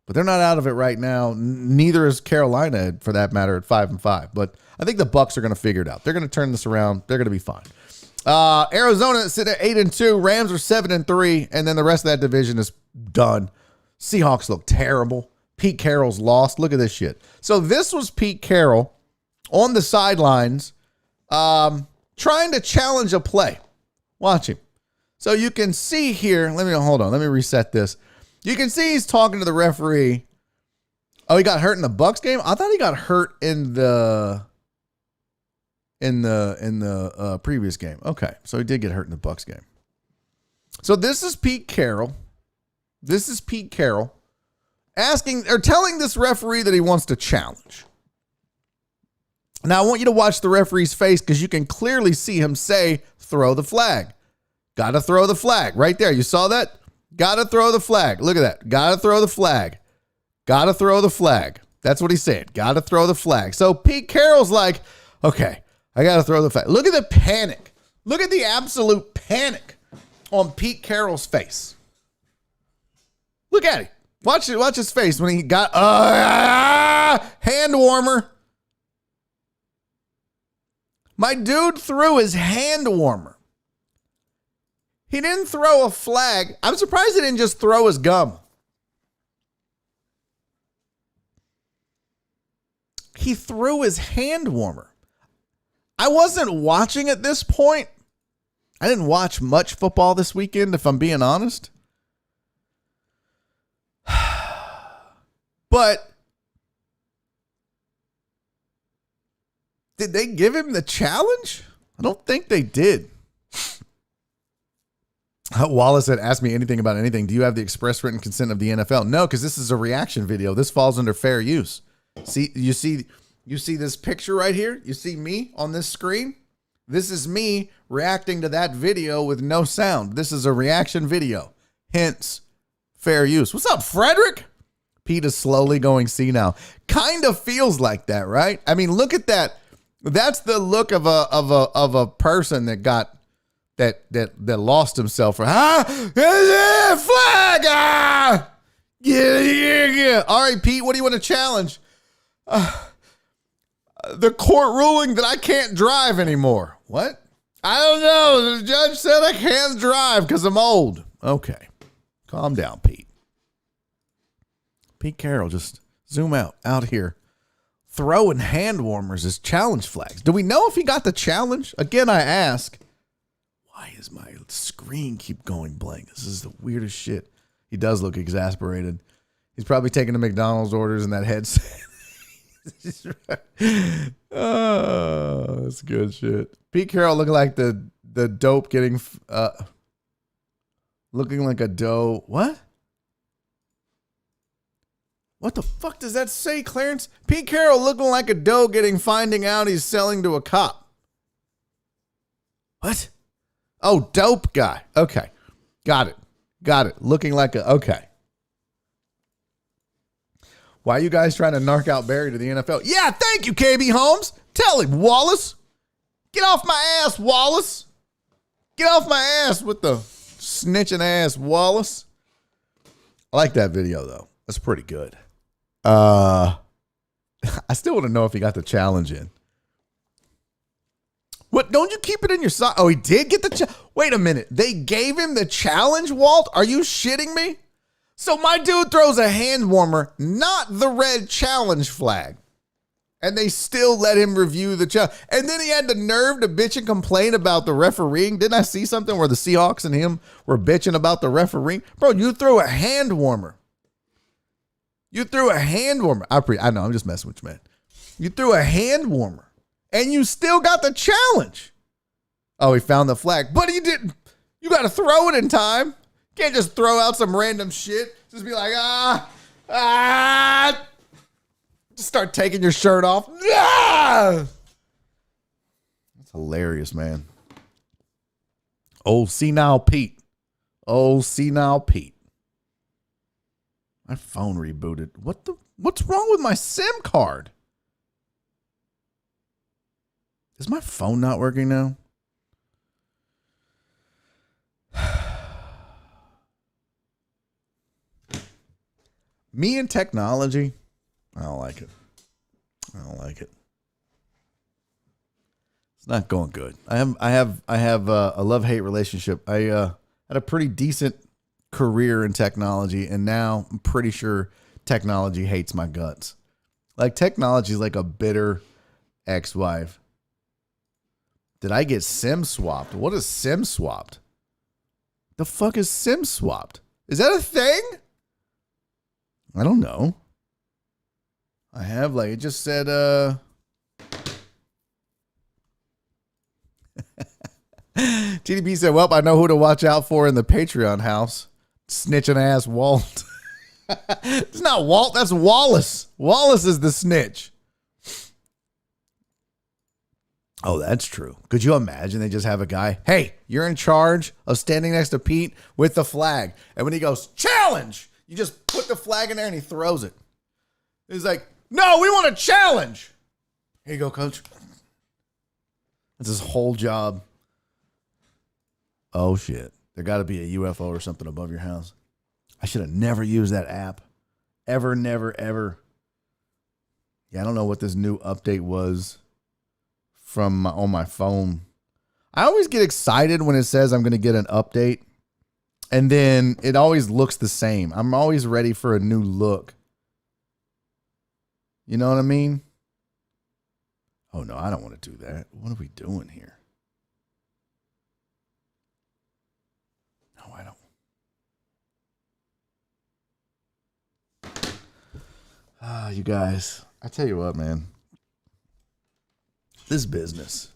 But they're not out of it right now. Neither is Carolina, for that matter, at 5-5. But I think the Bucks are going to figure it out. They're going to turn this around. They're going to be fine. Arizona sit at 8-2. Rams are 7-3. And then the rest of that division is done. Seahawks look terrible. Pete Carroll's lost. Look at this shit. So this was Pete Carroll on the sidelines trying to challenge a play. Watch him. So you can see here. Hold on. Let me reset this. You can see he's talking to the referee. Oh, he got hurt in the Bucks game? I thought he got hurt in the previous game. Okay, so he did get hurt in the Bucks game. So this is Pete Carroll This is Pete Carroll asking or telling this referee that he wants to challenge. Now, I want you to watch the referee's face because you can clearly see him say, throw the flag. Got to throw the flag. Right there. You saw that? Got to throw the flag. Look at that. Got to throw the flag. Got to throw the flag. That's what he said. Got to throw the flag. So Pete Carroll's like, okay, I got to throw the flag. Look at the panic. Look at the absolute panic on Pete Carroll's face. Look at it. Watch it. Watch his face when he got hand warmer. My dude threw his hand warmer. He didn't throw a flag. I'm surprised he didn't just throw his gum. He threw his hand warmer. I wasn't watching at this point. I didn't watch much football this weekend, if I'm being honest. But did they give him the challenge? I don't think they did. Wallace had asked me anything about anything. Do you have the express written consent of the NFL? No, because this is a reaction video. This falls under fair use. You see this picture right here? You see me on this screen? This is me reacting to that video with no sound. This is a reaction video. Hence, fair use. What's up, Frederick? Pete is slowly going senile. Kind of feels like that, right? I mean, look at that. That's the look of a person that got that lost himself. Flag! Yeah. All right, Pete, what do you want to challenge? The court ruling that I can't drive anymore. What? I don't know. The judge said I can't drive because I'm old. Okay. Calm down, Pete. Pete Carroll, just zoom out here. Throwing hand warmers as challenge flags. Do we know if he got the challenge? Again, I ask, why is my screen keep going blank? This is the weirdest shit. He does look exasperated. He's probably taking the McDonald's orders in that headset. Oh, that's good shit. Pete Carroll looking like the dope getting looking like a dough. What? What the fuck does that say, Clarence? Pete Carroll looking like a dough finding out he's selling to a cop. What? Oh, dope guy. Okay. Got it. Looking like okay. Why are you guys trying to narc out Barry to the NFL? Yeah, thank you, KB Holmes. Tell him, Wallace. Get off my ass, Wallace. Get off my ass with the snitching ass, Wallace. I like that video, though. That's pretty good. I still want to know if he got the challenge in. What? Don't you keep it in your sock? Oh, he did get the challenge. Wait a minute. They gave him the challenge, Walt? Are you shitting me? So my dude throws a hand warmer, not the red challenge flag. And they still let him review the challenge. And then he had the nerve to bitch and complain about the refereeing. Didn't I see something where the Seahawks and him were bitching about the refereeing? Bro, you threw a hand warmer. You threw a hand warmer. I know, I'm just messing with you, man. You threw a hand warmer. And you still got the challenge. Oh, he found the flag. But he didn't. You got to throw it in time. Can't just throw out some random shit. Just be like, just start taking your shirt off. That's hilarious, man. Old senile Pete. My phone rebooted. What's wrong with my SIM card? Is my phone not working now? Me and technology, I don't like it. It's not going good. I have a love-hate relationship. I had a pretty decent career in technology, and now I'm pretty sure technology hates my guts. Like, technology is like a bitter ex-wife. Did I get SIM swapped? What is SIM swapped? The fuck is SIM swapped? Is that a thing? I don't know. I have, like, it just said, TDP said, well, I know who to watch out for in the Patreon house. Snitching ass Walt. It's not Walt, that's Wallace. Wallace is the snitch. Oh, that's true. Could you imagine they just have a guy, hey, you're in charge of standing next to Pete with the flag. And when he goes, challenge, you just put the flag in there and he throws it. He's like, no, we want a challenge. Here you go, coach. That's his whole job. Oh, shit. There got to be a UFO or something above your house. I should have never used that app. Ever, never, ever. Yeah, I don't know what this new update was from on my phone. I always get excited when it says I'm going to get an update, and then it always looks the same. I'm always ready for a new look. You know what I mean? Oh, no, I don't want to do that. What are we doing here? No, I don't. You guys, I tell you what, man. This business.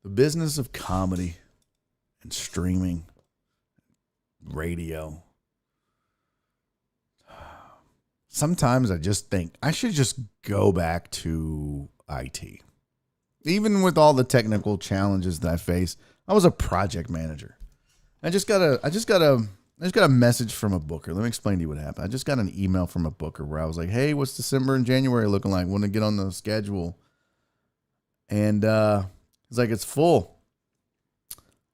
The business of comedy and streaming, radio. Sometimes I just think I should just go back to IT. Even with all the technical challenges that I face, I was a project manager. I just got a message from a booker. Let me explain to you what happened. I just got an email from a booker where I was like, hey, what's December and January looking like? Want to get on the schedule? And he's like, it's full.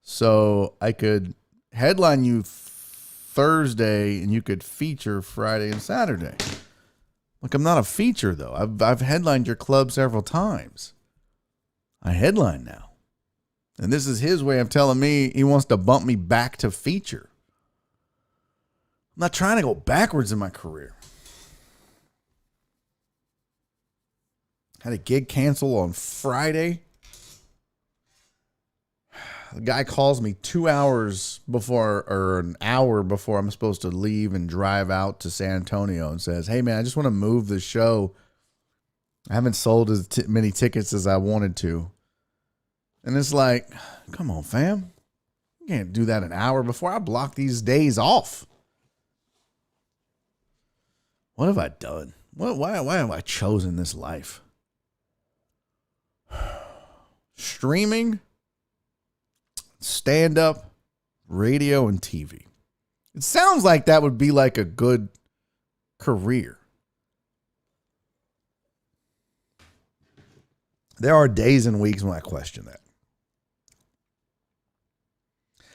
So I could headline you Thursday and you could feature Friday and Saturday. Look, I'm not a feature, though. I've headlined your club several times. I headline now. And this is his way of telling me he wants to bump me back to feature. I'm not trying to go backwards in my career. Had a gig cancel on Friday. The guy calls me 2 hours before, or an hour before I'm supposed to leave and drive out to San Antonio, and says, hey, man, I just want to move the show. I haven't sold as many tickets as I wanted to. And it's like, come on, fam. You can't do that an hour before. I block these days off. What have I done? Why have I chosen this life? Streaming, stand-up, radio, and TV. It sounds like that would be like a good career. There are days and weeks when I question that.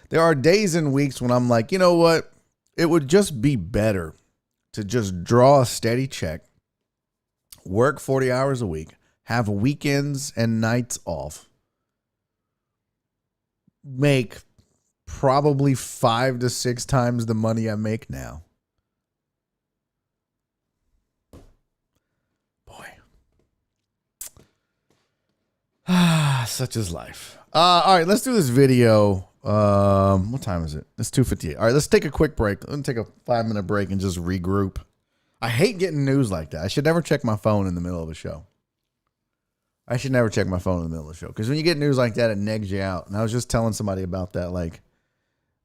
There are days and weeks when I'm like, you know what? It would just be better to just draw a steady check, work 40 hours a week, have weekends and nights off, make probably 5 to 6 times the money I make now. Boy. Such is life. All right, let's do this video. What time is it? It's 2:58. All right, let's take a quick break. Let me take a 5-minute break and just regroup. I hate getting news like that. I should never check my phone in the middle of a show. I should never check my phone in the middle of the show, because when you get news like that, it negs you out. And I was just telling somebody about that. Like,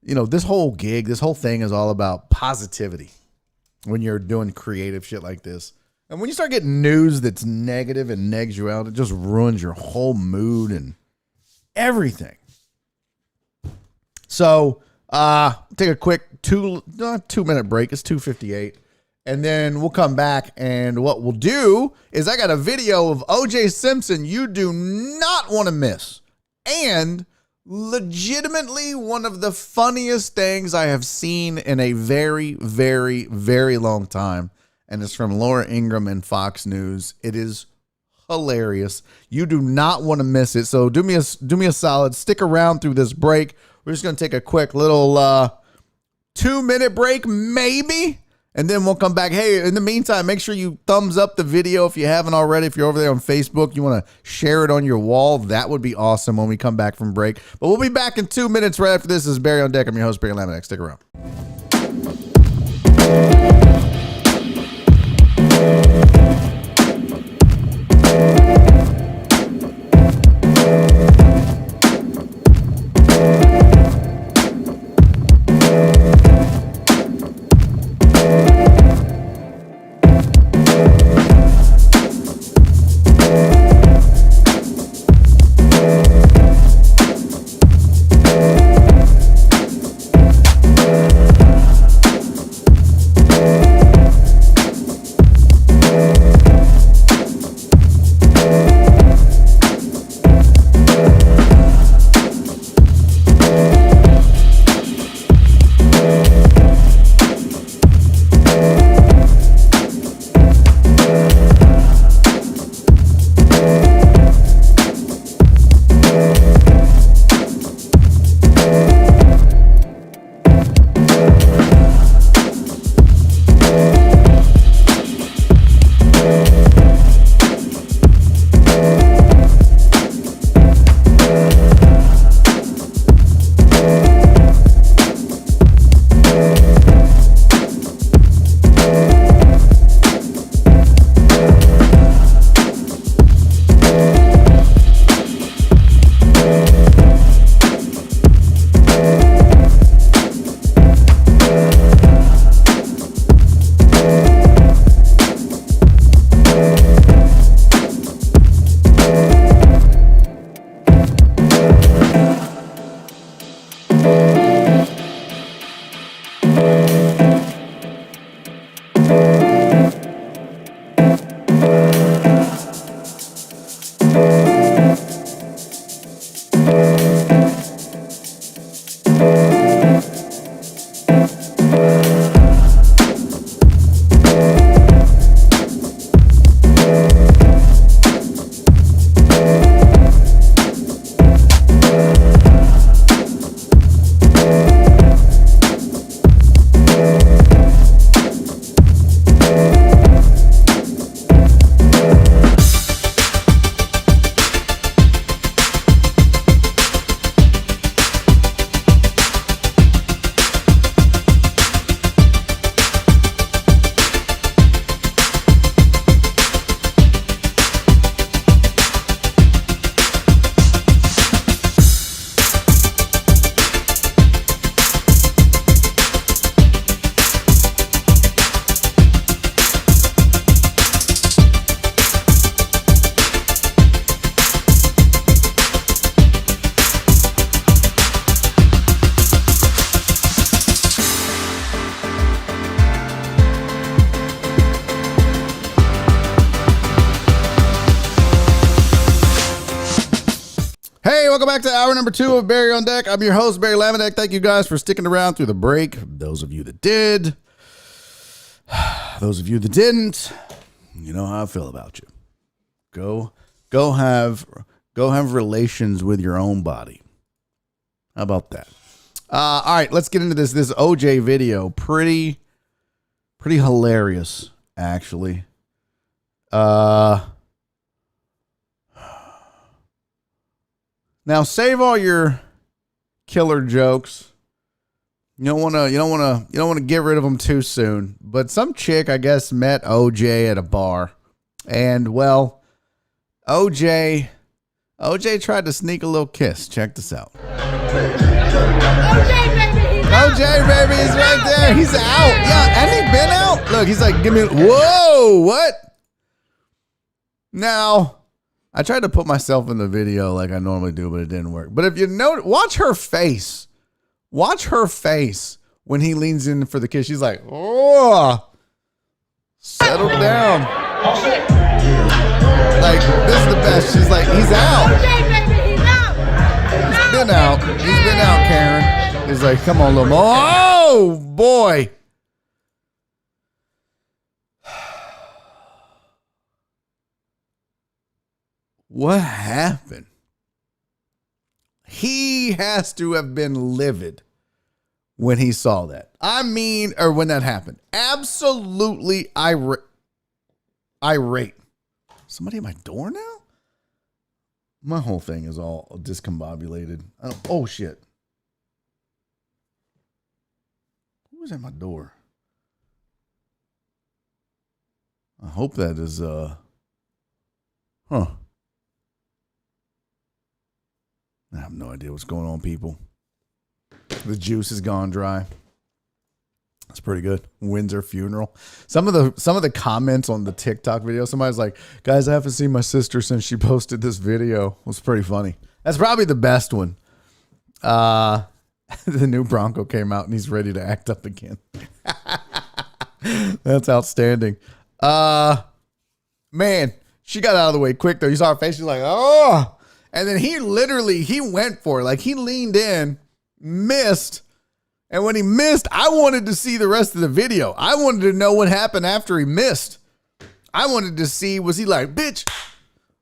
you know, this whole gig, this whole thing is all about positivity when you're doing creative shit like this. And when you start getting news that's negative and negs you out, it just ruins your whole mood and everything. So, take a quick 2-minute break. It's 2:58. And then we'll come back, and what we'll do is I got a video of O.J. Simpson you do not want to miss. And legitimately one of the funniest things I have seen in a very, very, very long time. And it's from Laura Ingraham and Fox News. It is hilarious. You do not want to miss it. So do me a solid. Stick around through this break. We're just going to take a quick little 2-minute break, maybe. And then we'll come back. Hey, in the meantime, make sure you thumbs up the video if you haven't already. If you're over there on Facebook, you want to share it on your wall, that would be awesome when we come back from break. But we'll be back in 2 minutes right after this. This is Barry on Deck. I'm your host, Barry Laminack. Stick around. back to hour number 2 of Barry on Deck. I'm your host, Barry Laminack. Thank you guys for sticking around through the break. Those of you that did, those of you that didn't, you know how I feel about you. Go have relations with your own body. How about that? All right, let's get into this OJ video. Pretty hilarious, actually. Now save all your killer jokes. You don't want to get rid of them too soon. But some chick, I guess, met OJ at a bar, and well, OJ tried to sneak a little kiss. Check this out. OJ, baby, he's right there. He's out. Yeah, hasn't he been out? Look, he's like, give me. Whoa, what? Now, I tried to put myself in the video like I normally do, but it didn't work. But if you notice, watch her face. Watch her face when he leans in for the kiss. She's like, oh, settle down. Like, this is the best. She's like, he's out. He's been out. He's been out, Karen. He's like, come on, little mo. Oh, boy. What happened? He has to have been livid when he saw that. I mean, or when that happened. Absolutely irate. Somebody at my door now? My whole thing is all discombobulated. Oh, shit. Who's at my door? I hope that is, I have no idea what's going on, people. The juice has gone dry. That's pretty good. Windsor funeral. Some of the comments on the TikTok video, somebody's like, guys, I haven't seen my sister since she posted this video. It was pretty funny. That's probably the best one. The new Bronco came out and he's ready to act up again. That's outstanding. Man, she got out of the way quick though. You saw her face. She's like, oh. And then he went for it. Like, he leaned in, missed. And when he missed, I wanted to see the rest of the video. I wanted to know what happened after he missed. I wanted to see, was he like, bitch?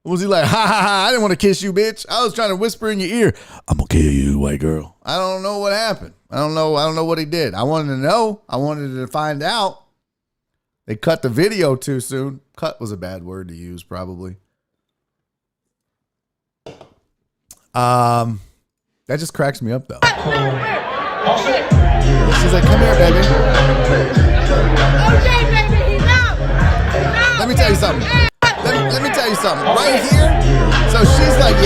Was he like, ha, ha, ha, I didn't want to kiss you, bitch. I was trying to whisper in your ear, I'm going to kill you, white girl. I don't know what happened. I don't know what he did. I wanted to know. I wanted to find out. They cut the video too soon. Cut was a bad word to use, probably. That just cracks me up though. She's like, come here, baby. Let me tell you something. Let me tell you something. Right here. So she's like,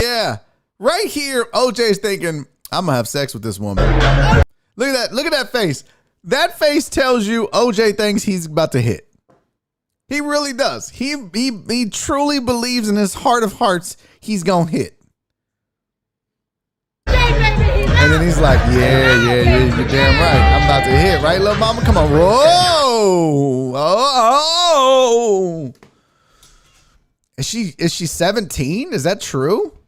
yeah. Right here, OJ's thinking, I'm gonna have sex with this woman. Look at that. Look at that face. That face tells you OJ thinks he's about to hit. He really does. He truly believes in his heart of hearts he's gonna hit. And then he's like, yeah, you're damn right. I'm about to hit, right, little mama? Come on. Whoa. Oh. Is she 17? Is that true?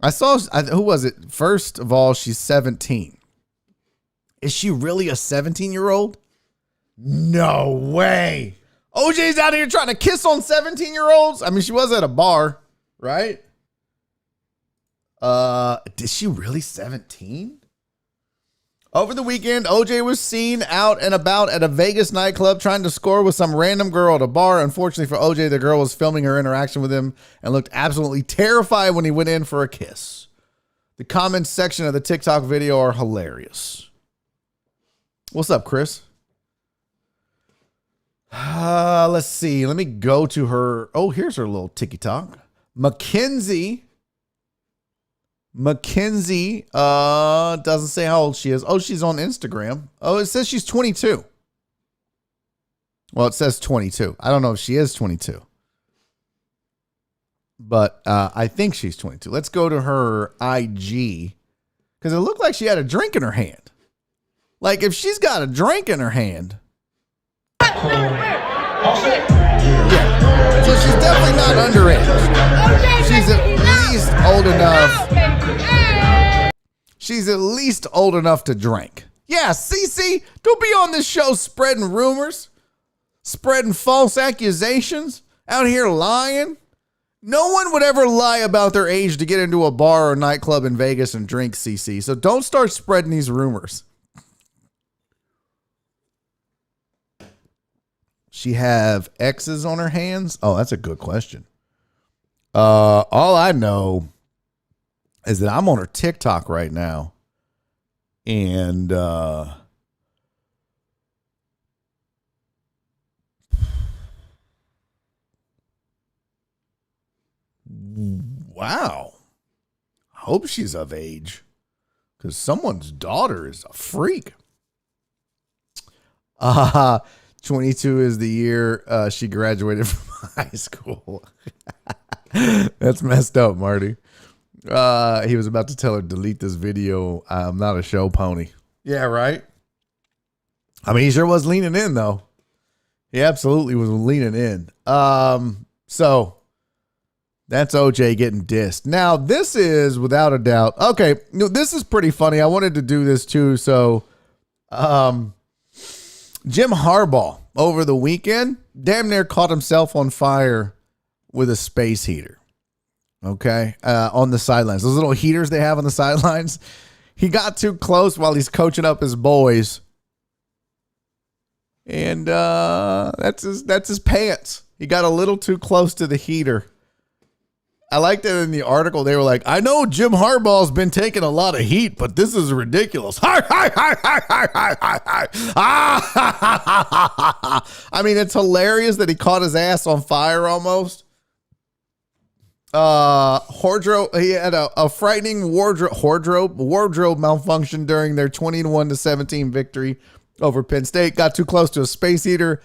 Who was it? First of all, she's 17. Is she really a 17-year-old? No way. OJ's out here trying to kiss on 17-year-olds. I mean, she was at a bar, right? Is she really 17? Over the weekend, OJ was seen out and about at a Vegas nightclub trying to score with some random girl at a bar. Unfortunately for OJ, the girl was filming her interaction with him and looked absolutely terrified when he went in for a kiss. The comments section of the TikTok video are hilarious. What's up, Chris? Let's see. Let me go to her. Oh, here's her little TikTok. Mackenzie doesn't say how old she is. Oh, she's on Instagram. Oh, it says she's 22. Well, it says 22. I don't know if she is 22. But I think she's 22. Let's go to her IG. Because it looked like she had a drink in her hand. Like, if she's got a drink in her hand. Yeah. So she's definitely not underage. She's at least old enough. She's at least old enough to drink. Yeah, Cece, don't be on this show spreading rumors, spreading false accusations, out here lying. No one would ever lie about their age to get into a bar or nightclub in Vegas and drink, Cece. So don't start spreading these rumors. She have X's on her hands? Oh, that's a good question. All I know is that I'm on her TikTok right now. And wow. I hope she's of age, because someone's daughter is a freak. 22 is the year she graduated from high school. That's messed up, Marty. He was about to tell her, delete this video. I'm not a show pony. Yeah, right? I mean, he sure was leaning in, though. He absolutely was leaning in. So that's OJ getting dissed. Now, this is without a doubt. Okay, this is pretty funny. I wanted to do this too. So, Jim Harbaugh over the weekend damn near caught himself on fire with a space heater. Okay, on the sidelines. Those little heaters they have on the sidelines. He got too close while he's coaching up his boys. And that's his pants. He got a little too close to the heater. I liked it in the article. They were like, I know Jim Harbaugh's been taking a lot of heat, but this is ridiculous. I mean, it's hilarious that he caught his ass on fire almost. He had a frightening wardrobe malfunction during their 21-17 victory over Penn State. Got too close to a space heater.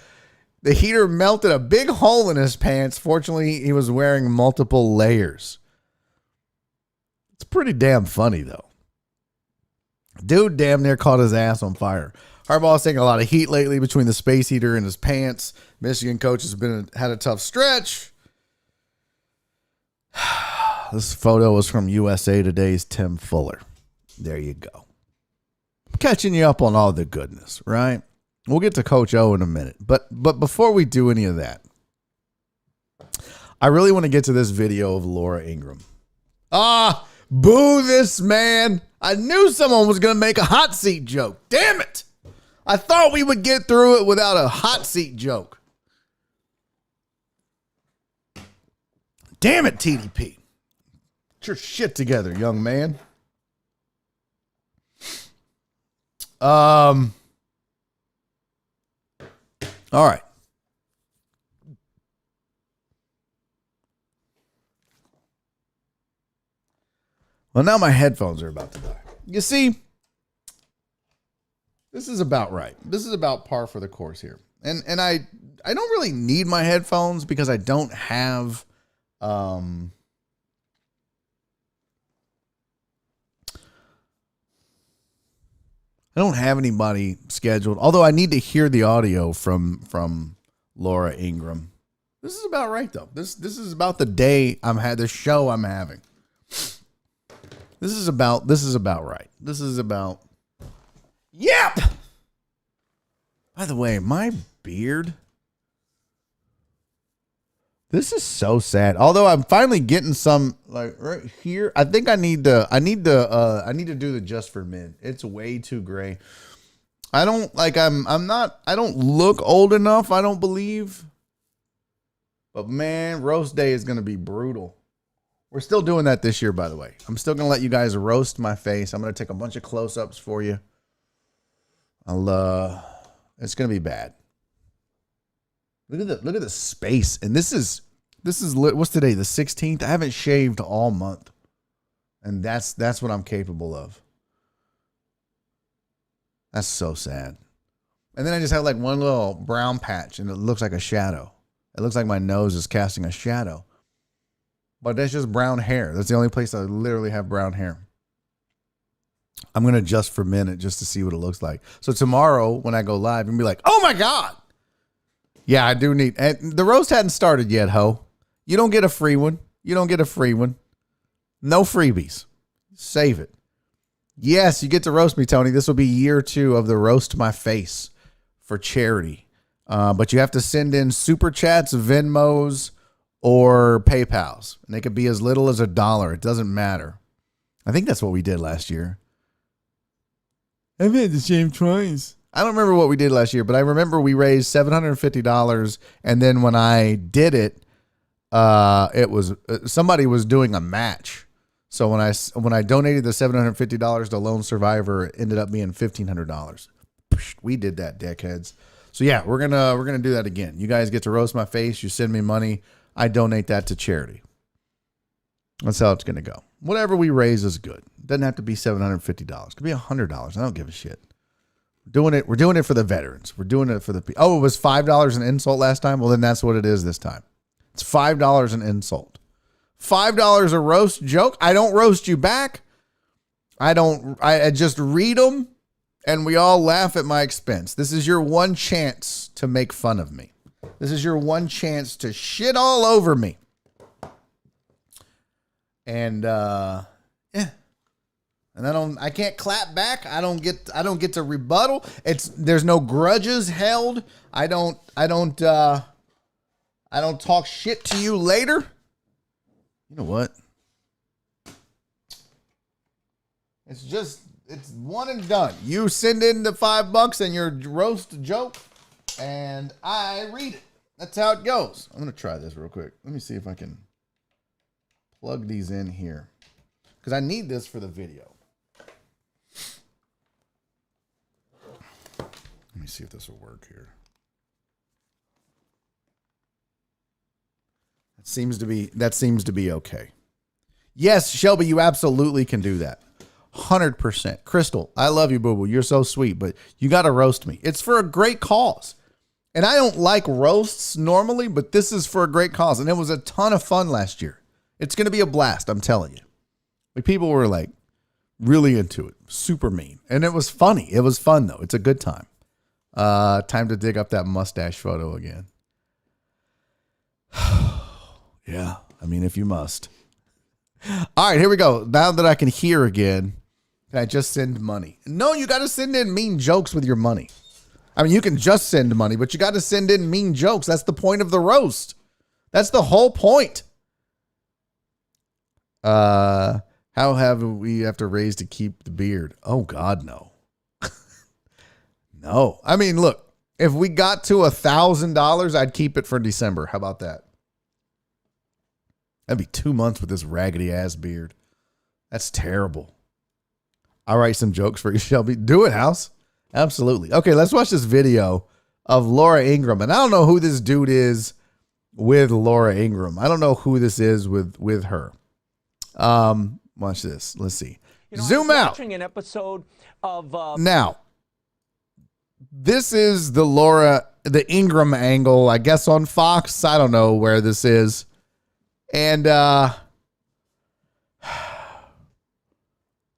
The heater melted a big hole in his pants. Fortunately, he was wearing multiple layers. It's pretty damn funny, though. Dude damn near caught his ass on fire. Harbaugh's taking a lot of heat lately between the space heater and his pants. Michigan coach has had a tough stretch. This photo was from USA Today's Tim Fuller. There you go. I'm catching you up on all the goodness, right? We'll get to Coach O in a minute. But before we do any of that, I really want to get to this video of Laura Ingraham. Boo this man. I knew someone was going to make a hot seat joke. Damn it. I thought we would get through it without a hot seat joke. Damn it, TDP. Get your shit together, young man. All right. Well, now my headphones are about to die. You see, this is about right. This is about par for the course here. And I don't really need my headphones because I don't have anybody scheduled, although I need to hear the audio from Laura Ingraham. This is about right, though. This is about the day the show I'm having. This is about right. This is about, yep. By the way, my beard. This is so sad. Although I'm finally getting some, like right here. I think I need to do the Just for Men. It's way too gray. I don't look old enough, I don't believe. But man, roast day is going to be brutal. We're still doing that this year, by the way. I'm still going to let you guys roast my face. I'm going to take a bunch of close-ups for you. It's going to be bad. Look at the space. And this is what's today? The 16th. I haven't shaved all month. And that's what I'm capable of. That's so sad. And then I just have like one little brown patch and it looks like a shadow. It looks like my nose is casting a shadow. But that's just brown hair. That's the only place I literally have brown hair. I'm going to adjust for a minute just to see what it looks like. So tomorrow when I go live, I'm going to be like, oh my God. Yeah, I do need, and the roast hadn't started yet, ho. You don't get a free one. You don't get a free one. No freebies. Save it. Yes, you get to roast me, Tony. This will be year 2 of the roast my face for charity. But you have to send in super chats, Venmos, or PayPals. And they could be as little as $1. It doesn't matter. I think that's what we did last year. I've had the same twice. I don't remember what we did last year, but I remember we raised $750. And then when I did it, it was somebody was doing a match. So when I donated the $750 to Lone Survivor, it ended up being $1,500. We did that, dickheads. So yeah, we're gonna do that again. You guys get to roast my face. You send me money. I donate that to charity. That's how it's gonna go. Whatever we raise is good. It doesn't have to be $750. It could be $100. I don't give a shit. We're doing it for the veterans. We're doing it for the people. Oh, it was $5 an insult last time. Well, then that's what it is this time. It's $5 an insult. $5 a roast joke. I don't roast you back. I just read them and we all laugh at my expense. This is your one chance to make fun of me. This is your one chance to shit all over me. And yeah. And I can't clap back. I don't get to rebuttal. There's no grudges held. I don't talk shit to you later. You know what? It's one and done. You send in the $5 and your roast joke, and I read it. That's how it goes. I'm gonna try this real quick. Let me see if I can plug these in here, because I need this for the video. Let me see if this will work here. That seems to be okay. Yes, Shelby, you absolutely can do that. 100%. Crystal, I love you, boo-boo. You're so sweet, but you got to roast me. It's for a great cause. And I don't like roasts normally, but this is for a great cause. And it was a ton of fun last year. It's going to be a blast, I'm telling you. Like, people were like really into it. Super mean. And it was funny. It was fun, though. It's a good time. Time to dig up that mustache photo again. Yeah, I mean, if you must. All right, here we go. Now that I can hear again, can I just send money? No, you got to send in mean jokes with your money. I mean, you can just send money, but you got to send in mean jokes. That's the point of the roast. That's the whole point. How have we have to raise to keep the beard? Oh, God, no. No. I mean, look, if we got to $1,000, I'd keep it for December. How about that? That'd be 2 months with this raggedy ass beard. That's terrible. I'll write some jokes for you, Shelby. Do it, House. Absolutely. Okay, let's watch this video of Laura Ingraham. And I don't know who this dude is with Laura Ingraham. I don't know who this is with her. Watch this. Let's see. Zoom out.
Watching an episode of
now. This is the Ingraham angle, I guess, on Fox. I don't know where this is. And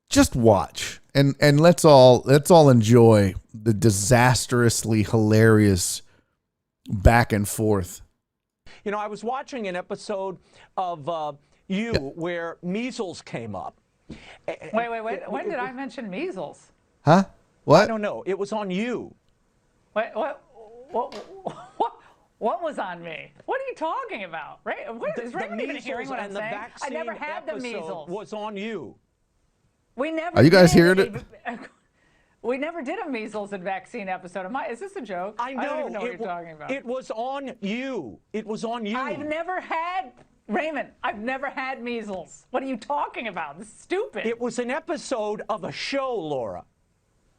just watch and let's all enjoy the disastrously hilarious back and forth.
You know, I was watching an episode of where measles came up.
Wait. When did I mention measles?
Huh? What?
I don't know. It was on you.
Wait, what was on me? What are you talking about? Is Raymond even hearing what I'm saying? I never had the measles.
Was on you.
We never.
Are you guys hearing it?
We never did a measles and vaccine episode. Is this a joke?
I know.
I don't even know what you're talking about.
It was on you. It was on you.
I've never had measles. What are you talking about? This is stupid.
It was an episode of a show, Laura.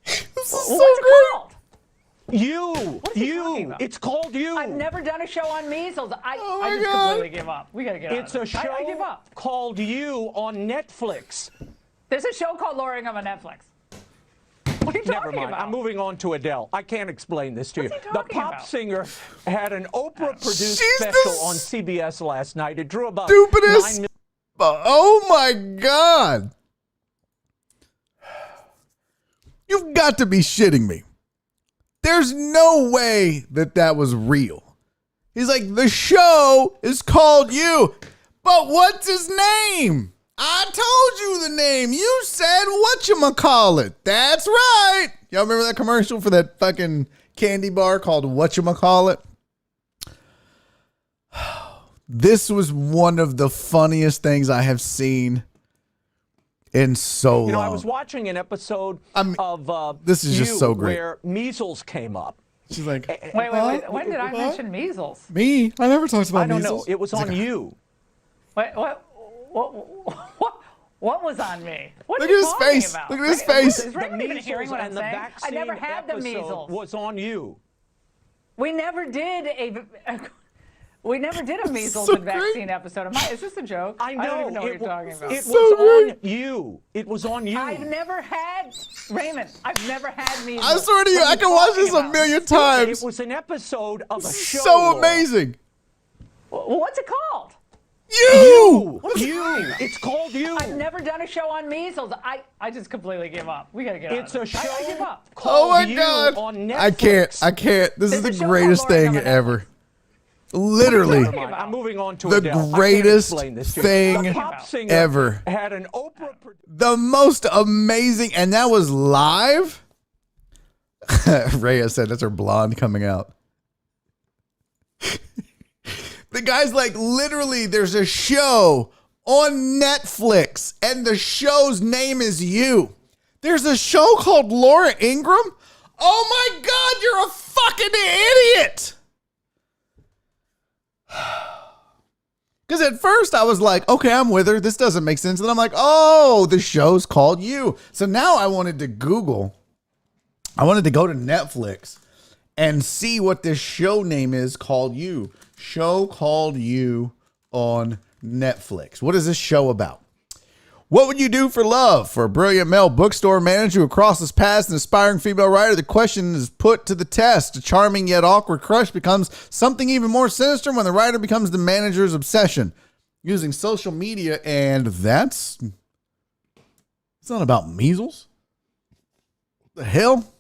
This is
What's
so
it
great.
called?
What is he talking about? It's called you.
I've never done a show on measles. I just
God.
completely give up. We gotta get
It's
on
a
it. I give
show
up.
called You on Netflix.
There's a show called Laura Ingraham on Netflix. What are you
Never
talking
mind.
about?
I'm moving on to Adele. I can't explain this to you.
What's he
The
talking
pop
about?
singer had an Oprah-produced
She's
special
the
on CBS last night. It drew about
Stupidest.
9 million.
Oh my God. You've got to be shitting me. There's no way that was real. He's like, the show is called You. But what's his name? I told you the name. You said whatchamacallit. That's right. Y'all remember that commercial for that fucking candy bar called whatchamacallit? This was one of the funniest things I have seen in so long.
I was watching an episode of
this is just so great.
Where measles came up.
She's like,
wait. When did I mention measles?
Me? I never talked about measles.
I don't know. It was on you.
What was on me? What
Look
are you
at his
talking
face.
about?
Look at his face.
Is Raymond even hearing what I'm saying? I never had the measles.
Was on you.
We never did a measles and vaccine episode. Is this a joke?
I know.
I don't even know what you're talking about.
It was on you. It was on you.
I've never had, Raymond, I've never had measles.
I swear to you, I can watch this a million times.
It was an episode of a show.
So amazing.
Well, what's it called?
You.
It's called You.
I've never done a show on measles. I just completely give up. We gotta get on
It's a show
I give up.
Oh my
You
God.
on Netflix.
I can't. This is
There's
the
a show
greatest
called Laura
thing
Coming
ever. Literally.
I'm moving on to
The
Adele.
greatest
I can't explain this to you.
thing
The pop singer
ever.
Had an Oprah.
The most amazing, and that was live. Rhea said that's her blonde coming out. The guy's like, literally, there's a show on Netflix, and the show's name is You. There's a show called Laura Ingraham. Oh my God, you're a fucking idiot. Because at first I was like, okay, I'm with her. This doesn't make sense. And I'm like, oh, the show's called You. So now I wanted to go to Netflix and see what this show name is called You. Show called You on Netflix. What is this show about? What would you do for love? For a brilliant male bookstore manager who crosses paths an aspiring female writer, the question is put to the test. A charming yet awkward crush becomes something even more sinister when the writer becomes the manager's obsession. Using social media, and it's not about measles. The hell?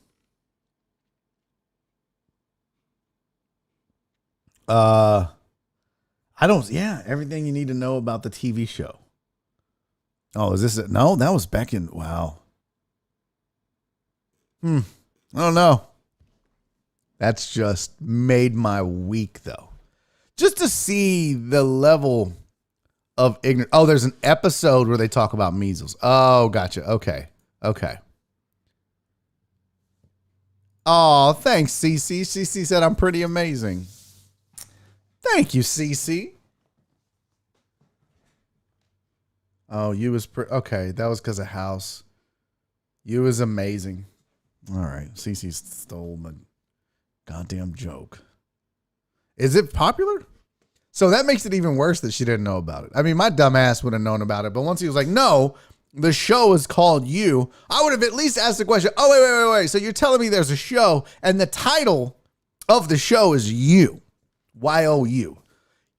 Everything you need to know about the TV show. Oh, is this it? No, that was back in, wow. I don't know. That's just made my week, though. Just to see the level of ignorance. Oh, there's an episode where they talk about measles. Oh, gotcha. Okay. Oh, thanks, Cece. Cece said I'm pretty amazing. Thank you, Cece. Oh, You was okay. That was because of House. You was amazing. All right, Cece stole my goddamn joke. Is it popular? So that makes it even worse that she didn't know about it. I mean, my dumb ass would have known about it, but once he was like, "No, the show is called You," I would have at least asked the question. Oh, wait. So you're telling me there's a show and the title of the show is You, Y-O-U?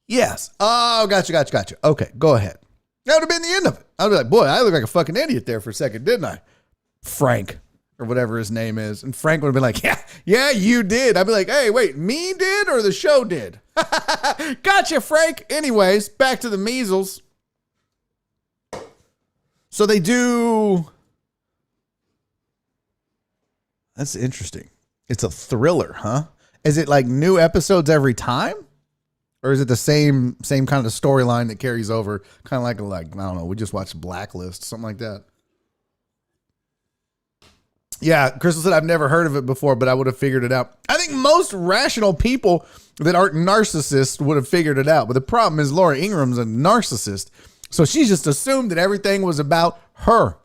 Yes. Oh, gotcha. Okay, go ahead. That would have been the end of it. I'd be like, boy, I look like a fucking idiot there for a second, didn't I? Frank, or whatever his name is. And Frank would have been like, yeah, you did. I'd be like, hey, wait, me did or the show did? Gotcha, Frank. Anyways, back to the measles. So they do. That's interesting. It's a thriller, huh? Is it like new episodes every time? Or is it the same kind of storyline that carries over? Kind of like, I don't know, we just watched Blacklist, something like that. Yeah, Crystal said, I've never heard of it before, but I would have figured it out. I think most rational people that aren't narcissists would have figured it out. But the problem is Laura Ingram's a narcissist. So she just assumed that everything was about her.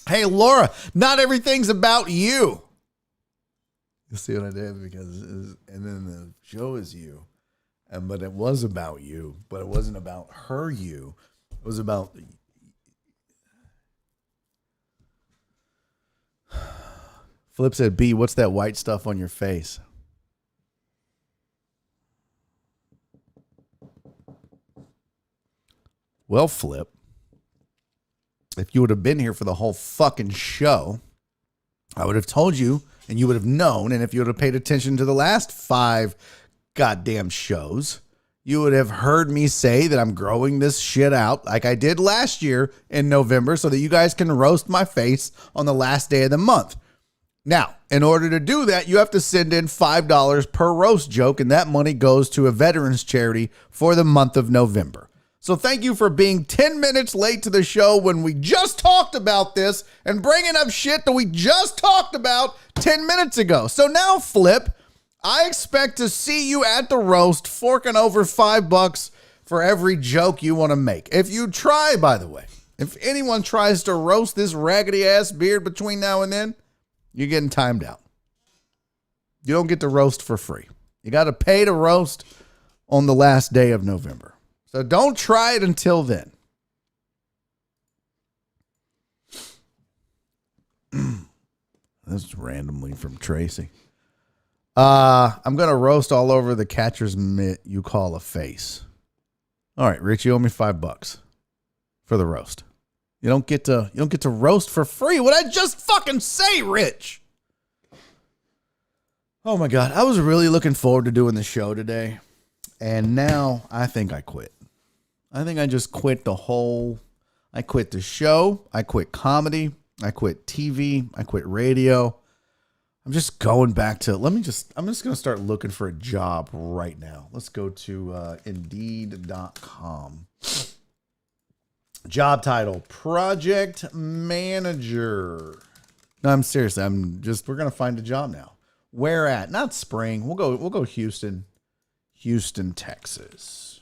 Hey, Laura, not everything's about you. You see what I did? And then the show is You. But it was about you, but it wasn't about her you. It was about Flip said, B, what's that white stuff on your face? Well, Flip, if you would have been here for the whole fucking show, I would have told you and you would have known. And if you would have paid attention to the last 5 goddamn shows, you would have heard me say that I'm growing this shit out like I did last year in November so that you guys can roast my face on the last day of the month. Now, in order to do that, you have to send in $5 per roast joke, and that money goes to a veterans charity for the month of November. So thank you for being 10 minutes late to the show when we just talked about this and bringing up shit that we just talked about 10 minutes ago. So now, Flip, I expect to see you at the roast forking over $5 for every joke you want to make. If you try, by the way, if anyone tries to roast this raggedy ass beard between now and then, you're getting timed out. You don't get to roast for free. You got to pay to roast on the last day of November. So don't try it until then. This is randomly from Tracy. I'm going to roast all over the catcher's mitt you call a face. All right, Rich, you owe me $5 for the roast. You don't get to roast for free. What'd I just fucking say, Rich? Oh my God. I was really looking forward to doing the show today. And now I think I quit. I think I just quit I quit the show. I quit comedy. I quit TV. I quit radio. I'm just going back to, I'm just going to start looking for a job right now. Let's go to Indeed.com. Job title, project manager. No, I'm serious. We're going to find a job now. Where at? Not Spring. We'll go Houston, Texas.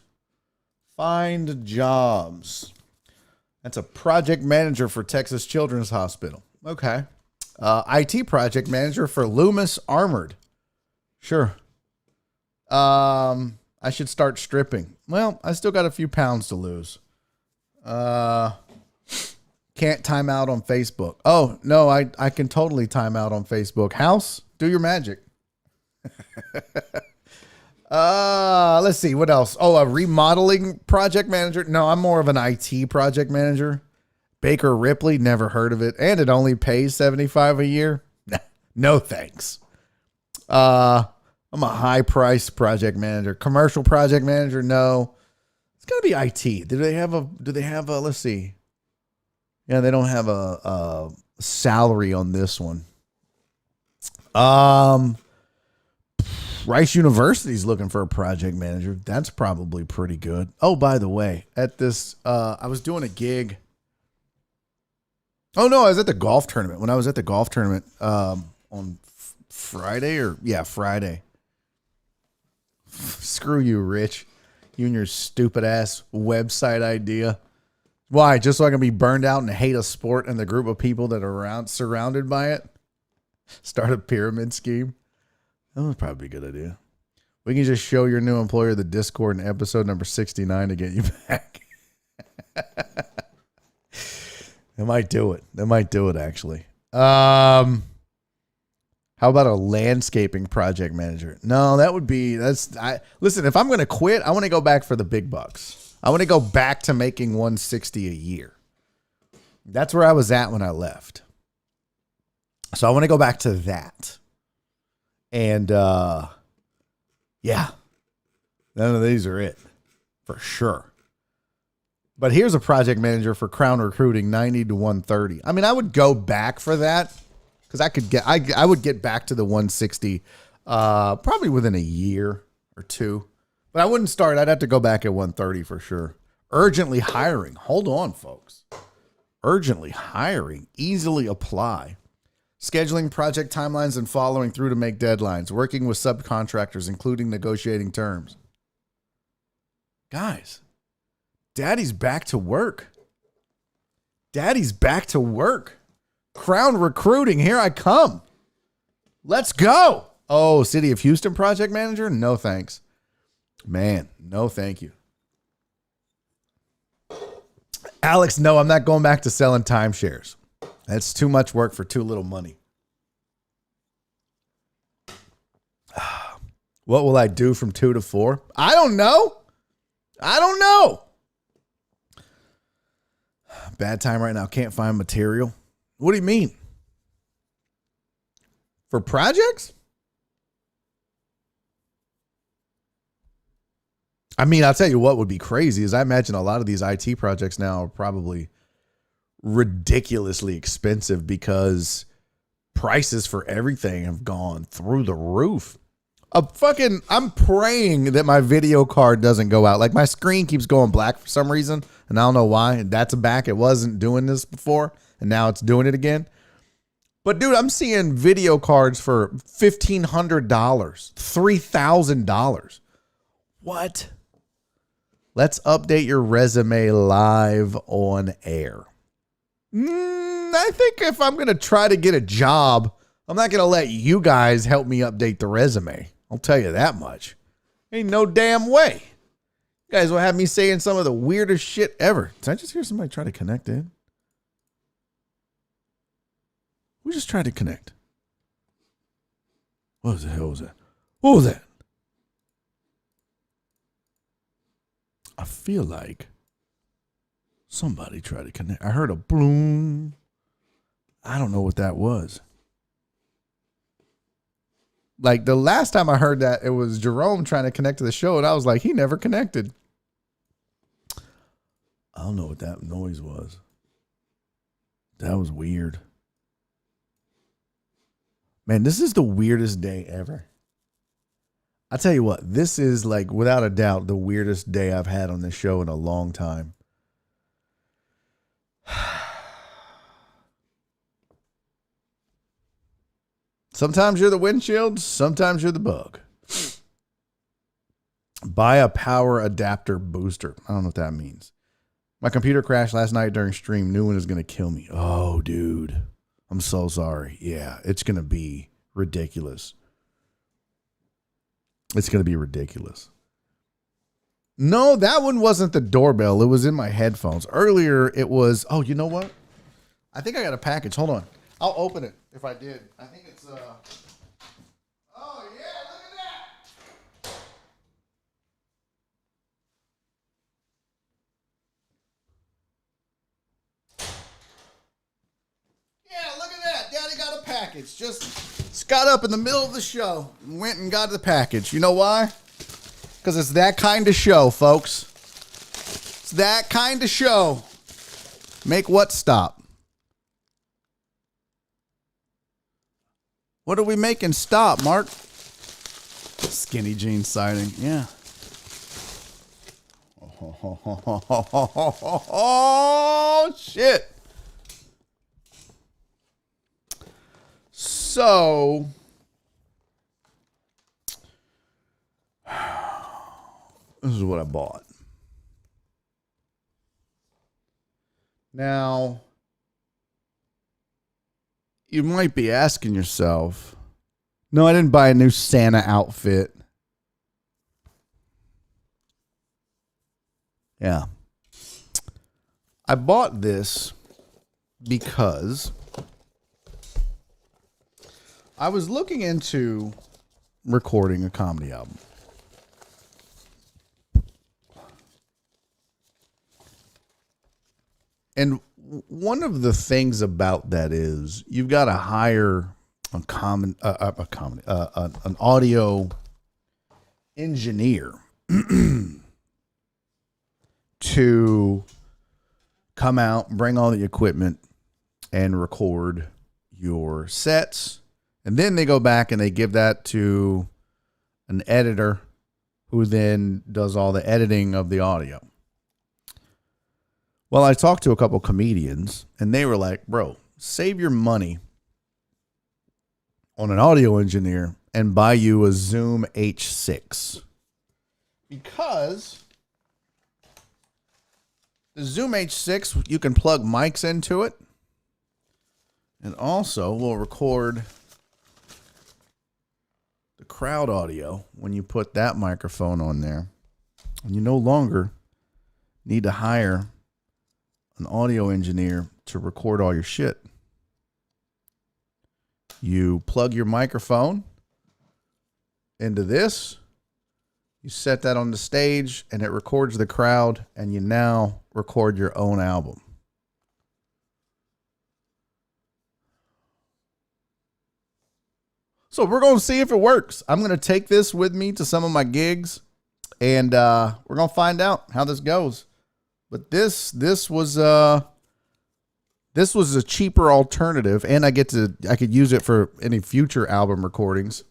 Find jobs. That's a project manager for Texas Children's Hospital. Okay. IT project manager for Loomis Armored. Sure. I should start stripping. Well, I still got a few pounds to lose. Can't time out on Facebook. Oh, no, I can totally time out on Facebook. House, do your magic. Let's see. What else? Oh, a remodeling project manager. No, I'm more of an IT project manager. Baker Ripley, never heard of it. And it only pays $75 a year. No, thanks. I'm a high price project manager. Commercial project manager. No, it's gotta be IT. Do they have a, let's see. Yeah, they don't have a salary on this one. Rice University's looking for a project manager. That's probably pretty good. Oh, by the way, at this, I was doing a gig. Oh, no, I was at the golf tournament. When I was at the golf tournament on Friday. Screw you, Rich. You and your stupid ass website idea. Why? Just so I can be burned out and hate a sport and the group of people that are surrounded by it? Start a pyramid scheme? That would probably be a good idea. We can just show your new employer the Discord in episode number 69 to get you back. They might do it, actually. How about a landscaping project manager? No, listen, if I'm going to quit, I want to go back for the big bucks. I want to go back to making $160 a year. That's where I was at when I left. So I want to go back to that. And, yeah, none of these are it for sure. But here's a project manager for Crown Recruiting, 90 to 130. I mean, I would go back for that because I would get back to the 160 probably within a year or two. But I wouldn't start. I'd have to go back at 130 for sure. Urgently hiring. Hold on, folks. Urgently hiring. Easily apply. Scheduling project timelines and following through to make deadlines. Working with subcontractors, including negotiating terms. Guys. Daddy's back to work. Crown Recruiting, here I come. Let's go. Oh, City of Houston project manager? No thanks. Man, no thank you. Alex, no, I'm not going back to selling timeshares. That's too much work for too little money. What will I do from 2 to 4? I don't know. Bad time right now. Can't find material. What do you mean? For projects? I mean, I'll tell you what would be crazy is I imagine a lot of these IT projects now are probably ridiculously expensive because prices for everything have gone through the roof. I'm praying that my video card doesn't go out. Like my screen keeps going black for some reason, and I don't know why. That's back. It wasn't doing this before, and now it's doing it again. But dude, I'm seeing video cards for $1,500, $3,000. What? Let's update your resume live on air. I think if I'm going to try to get a job, I'm not going to let you guys help me update the resume. I'll tell you that much. Ain't no damn way. You guys will have me saying some of the weirdest shit ever. Did I just hear somebody try to connect in? Who just tried to connect? What the hell was that? What was that? I feel like somebody tried to connect. I heard a bloom. I don't know what that was. Like the last time I heard that, it was Jerome trying to connect to the show, and I was like, he never connected. I don't know what that noise was. That was weird. Man, this is the weirdest day ever. I tell you what, this is like, without a doubt, the weirdest day I've had on this show in a long time. Sometimes you're the windshield, sometimes you're the bug. Buy a power adapter booster. I don't know what that means. My computer crashed last night during stream. New one is going to kill me. Oh, dude. I'm so sorry. Yeah, it's going to be ridiculous. It's going to be ridiculous. No, that one wasn't the doorbell. It was in my headphones. Earlier, it was... Oh, you know what? I think I got a package. Hold on. I'll open it if I did. I think it's... Oh, yeah, look at that. Yeah, look at that. Daddy got a package. Just got up in the middle of the show and went and got the package. You know why? Because it's that kind of show, folks. It's that kind of show. Make what stop? What are we making stop, Mark? Skinny jeans siding. Yeah. Oh, shit. So, this is what I bought. Now, you might be asking yourself, no, I didn't buy a new Santa outfit. Yeah. I bought this because I was looking into recording a comedy album. And one of the things about that is you've got to hire an audio engineer to come out, bring all the equipment, and record your sets. And then they go back and they give that to an editor who then does all the editing of the audio. Well, I talked to a couple comedians, and they were like, bro, save your money on an audio engineer and buy you a Zoom H6. Because the Zoom H6, you can plug mics into it. And also will record the crowd audio when you put that microphone on there. And you no longer need to hire an audio engineer to record all your shit. You plug your microphone into this, you set that on the stage, and it records the crowd, and you now record your own album. So we're going to see if it works. I'm going to take this with me to some of my gigs, And we're going to find out how this goes. But this was a cheaper alternative, and I could use it for any future album recordings.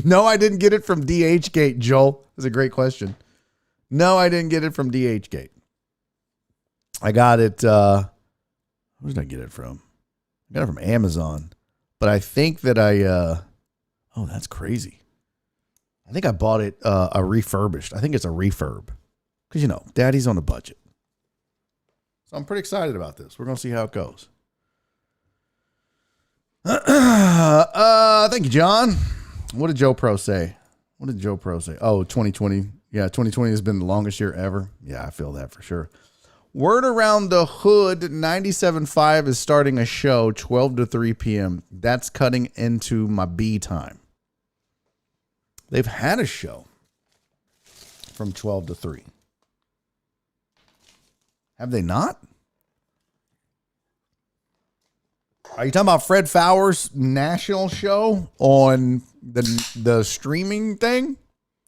No, I didn't get it from DHgate, Joel. That's a great question. No, I didn't get it from DHgate. I got it. Where did I get it from? I got it from Amazon. But I think that oh, that's crazy. I think I bought it a refurbished. I think it's a refurb. Because, you know, daddy's on a budget. So I'm pretty excited about this. We're going to see how it goes. Thank you, John. What did Joe Pro say? Oh, 2020. Yeah, 2020 has been the longest year ever. Yeah, I feel that for sure. Word around the hood, 97.5 is starting a show 12 to 3 p.m. That's cutting into my B time. They've had a show from 12 to 3. Have they not? Are you talking about Fred Fowler's national show on the streaming thing?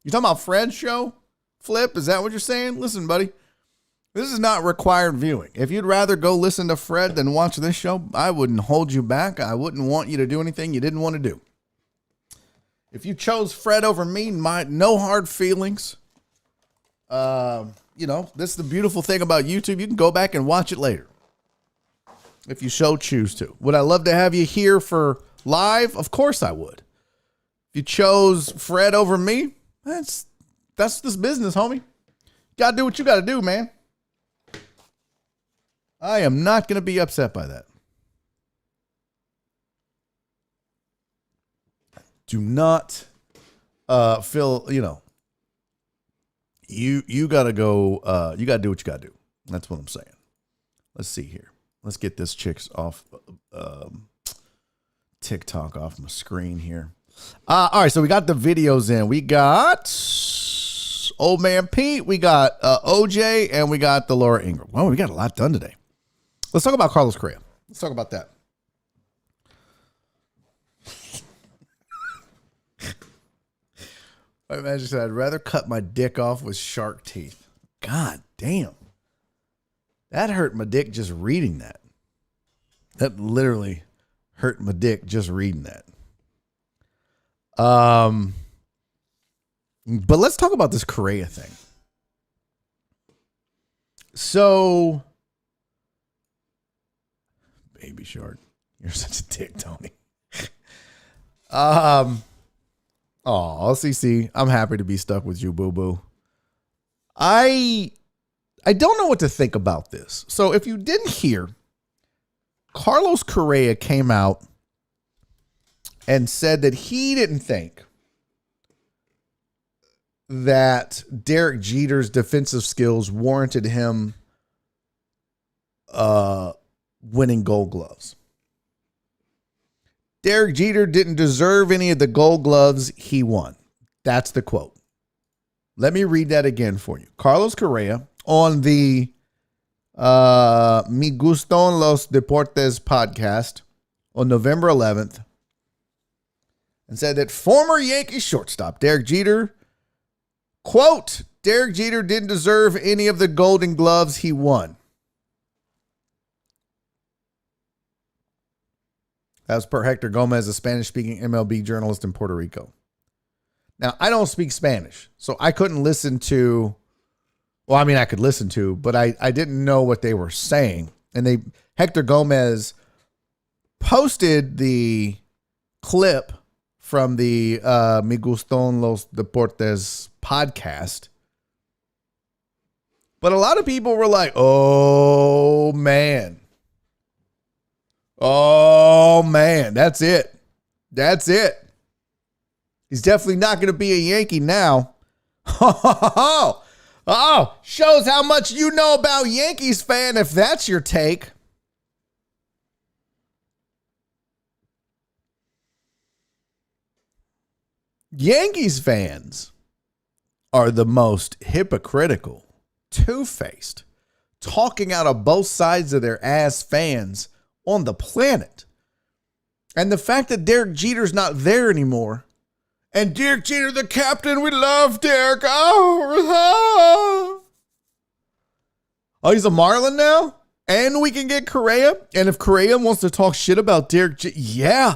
You talking about Fred's show? Flip, is that what you're saying? Listen, buddy, this is not required viewing. If you'd rather go listen to Fred than watch this show, I wouldn't hold you back. I wouldn't want you to do anything you didn't want to do. If you chose Fred over me, no hard feelings. You know, this is the beautiful thing about YouTube. You can go back and watch it later if you so choose to. Would I love to have you here for live? Of course I would. If you chose Fred over me, that's this business, homie. You got to do what you got to do, man. I am not going to be upset by that. Do not feel, you know, you got to go, you got to do what you got to do. That's what I'm saying. Let's see here. Let's get this chick's off TikTok off my screen here. All right, so we got the videos in. We got Old Man Pete, we got OJ, and we got the Laura Ingraham. Well, we got a lot done today. Let's talk about Carlos Correa. Let's talk about that. My manager said, I'd rather cut my dick off with shark teeth. God damn. That hurt my dick just reading that. That literally hurt my dick just reading that. But let's talk about this Correa thing. So, baby shark, you're such a dick, Tony. Oh, CC, I'm happy to be stuck with you, boo-boo. I don't know what to think about this. So if you didn't hear, Carlos Correa came out and said that he didn't think that Derek Jeter's defensive skills warranted him winning Gold Gloves. Derek Jeter didn't deserve any of the Gold Gloves he won. That's the quote. Let me read that again for you. Carlos Correa on the Me Gustan Los Deportes podcast on November 11th and said that former Yankee shortstop Derek Jeter, quote, Derek Jeter didn't deserve any of the Golden Gloves he won. That was per Hector Gomez, a Spanish-speaking MLB journalist in Puerto Rico. Now, I don't speak Spanish, so I couldn't listen to, well, I mean, I could listen to, but I didn't know what they were saying. And Hector Gomez posted the clip from the Me Gustan Los Deportes podcast. But a lot of people were like, oh, man. Oh, man, that's it. That's it. He's definitely not going to be a Yankee now. Oh, shows how much you know about Yankees fan if that's your take. Yankees fans are the most hypocritical, two-faced, talking out of both sides of their ass fans on the planet. And the fact that Derek Jeter's not there anymore And Derek Jeter, the captain, we love Derek. Oh, he's a Marlin now? And we can get Correa? And if Correa wants to talk shit about Derek Jeter, yeah.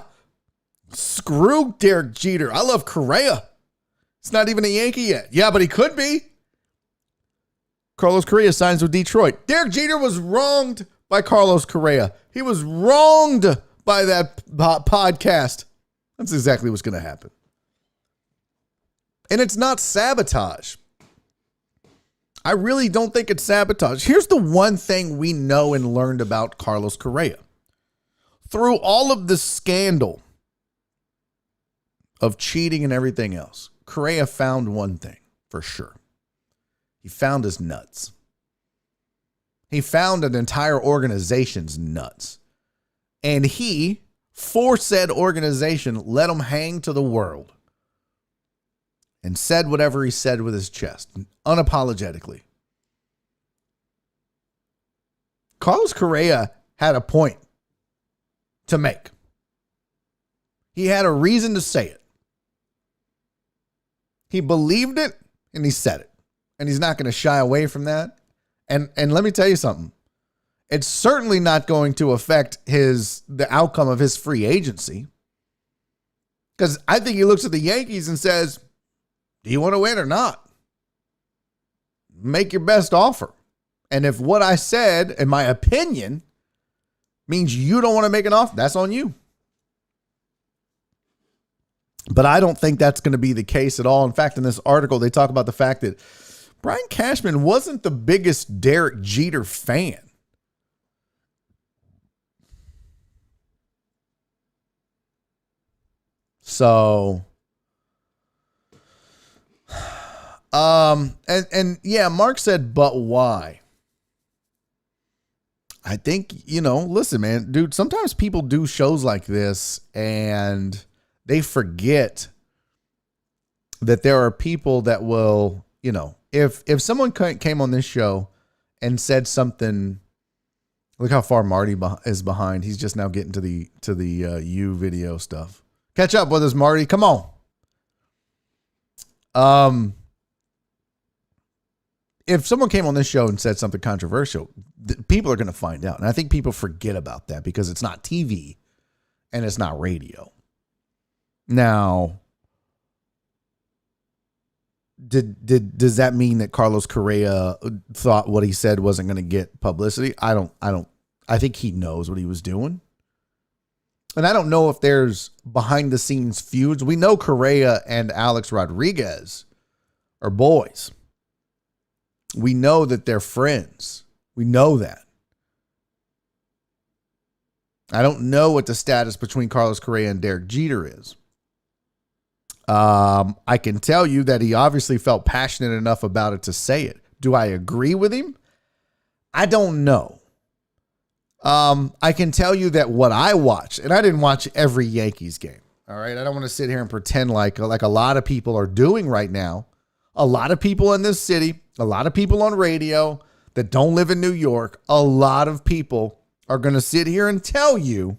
Screw Derek Jeter. I love Correa. It's not even a Yankee yet. Yeah, but he could be. Carlos Correa signs with Detroit. Derek Jeter was wronged by Carlos Correa. He was wronged by that podcast. That's exactly what's going to happen. And it's not sabotage. I really don't think it's sabotage. Here's the one thing we know and learned about Carlos Correa. Through all of the scandal of cheating and everything else, Correa found one thing for sure. He found his nuts. He found an entire organization's nuts. And he, for said organization, let him hang to the world. And said whatever he said with his chest, unapologetically. Carlos Correa had a point to make. He had a reason to say it. He believed it and he said it. And he's not going to shy away from that. And let me tell you something. It's certainly not going to affect the outcome of his free agency. Because I think he looks at the Yankees and says, do you want to win or not? Make your best offer. And if what I said, in my opinion, means you don't want to make an offer, that's on you. But I don't think that's going to be the case at all. In fact, in this article, they talk about the fact that Brian Cashman wasn't the biggest Derek Jeter fan. So, and yeah, Mark said, but why? I think, listen, man, dude, sometimes people do shows like this and they forget that there are people that will, if someone came on this show and said something, look how far Marty is behind. He's just now getting to the U video stuff. Catch up with us, Marty. Come on. If someone came on this show and said something controversial, people are going to find out. And I think people forget about that because it's not TV and it's not radio. Now, does that mean that Carlos Correa thought what he said wasn't going to get publicity? I think he knows what he was doing. And I don't know if there's behind the scenes feuds. We know Correa and Alex Rodriguez are boys. We know that they're friends. We know that. I don't know what the status between Carlos Correa and Derek Jeter is. I can tell you that he obviously felt passionate enough about it to say it. Do I agree with him? I don't know. I can tell you that what I watched, and I didn't watch every Yankees game. All right. I don't want to sit here and pretend like a lot of people are doing right now. A lot of people in this city, a lot of people on radio that don't live in New York, a lot of people are going to sit here and tell you,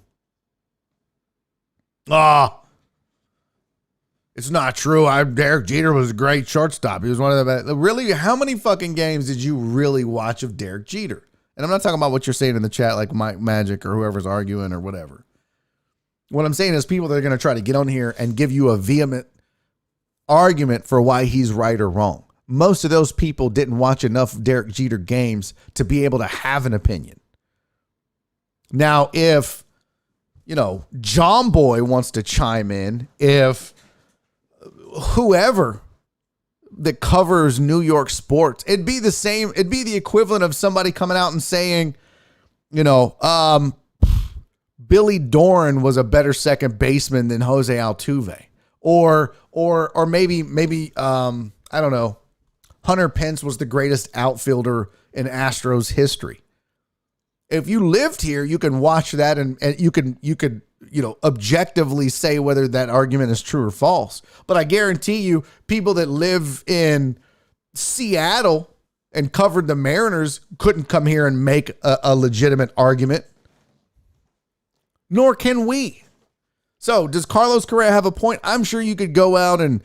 it's not true. Derek Jeter was a great shortstop. He was one of the best. Really? How many fucking games did you really watch of Derek Jeter? And I'm not talking about what you're saying in the chat, like Mike Magic or whoever's arguing or whatever. What I'm saying is people that are going to try to get on here and give you a vehement argument for why he's right or wrong. Most of those people didn't watch enough Derek Jeter games to be able to have an opinion. Now, if, John Boy wants to chime in, if whoever that covers New York sports, it'd be the same. It'd be the equivalent of somebody coming out and saying, Billy Doran was a better second baseman than Jose Altuve, or maybe I don't know, Hunter Pence was the greatest outfielder in Astros history. If you lived here, you can watch that and you could objectively say whether that argument is true or false. But I guarantee you, people that live in Seattle and covered the Mariners couldn't come here and make a legitimate argument. Nor can we. So does Carlos Correa have a point? I'm sure you could go out and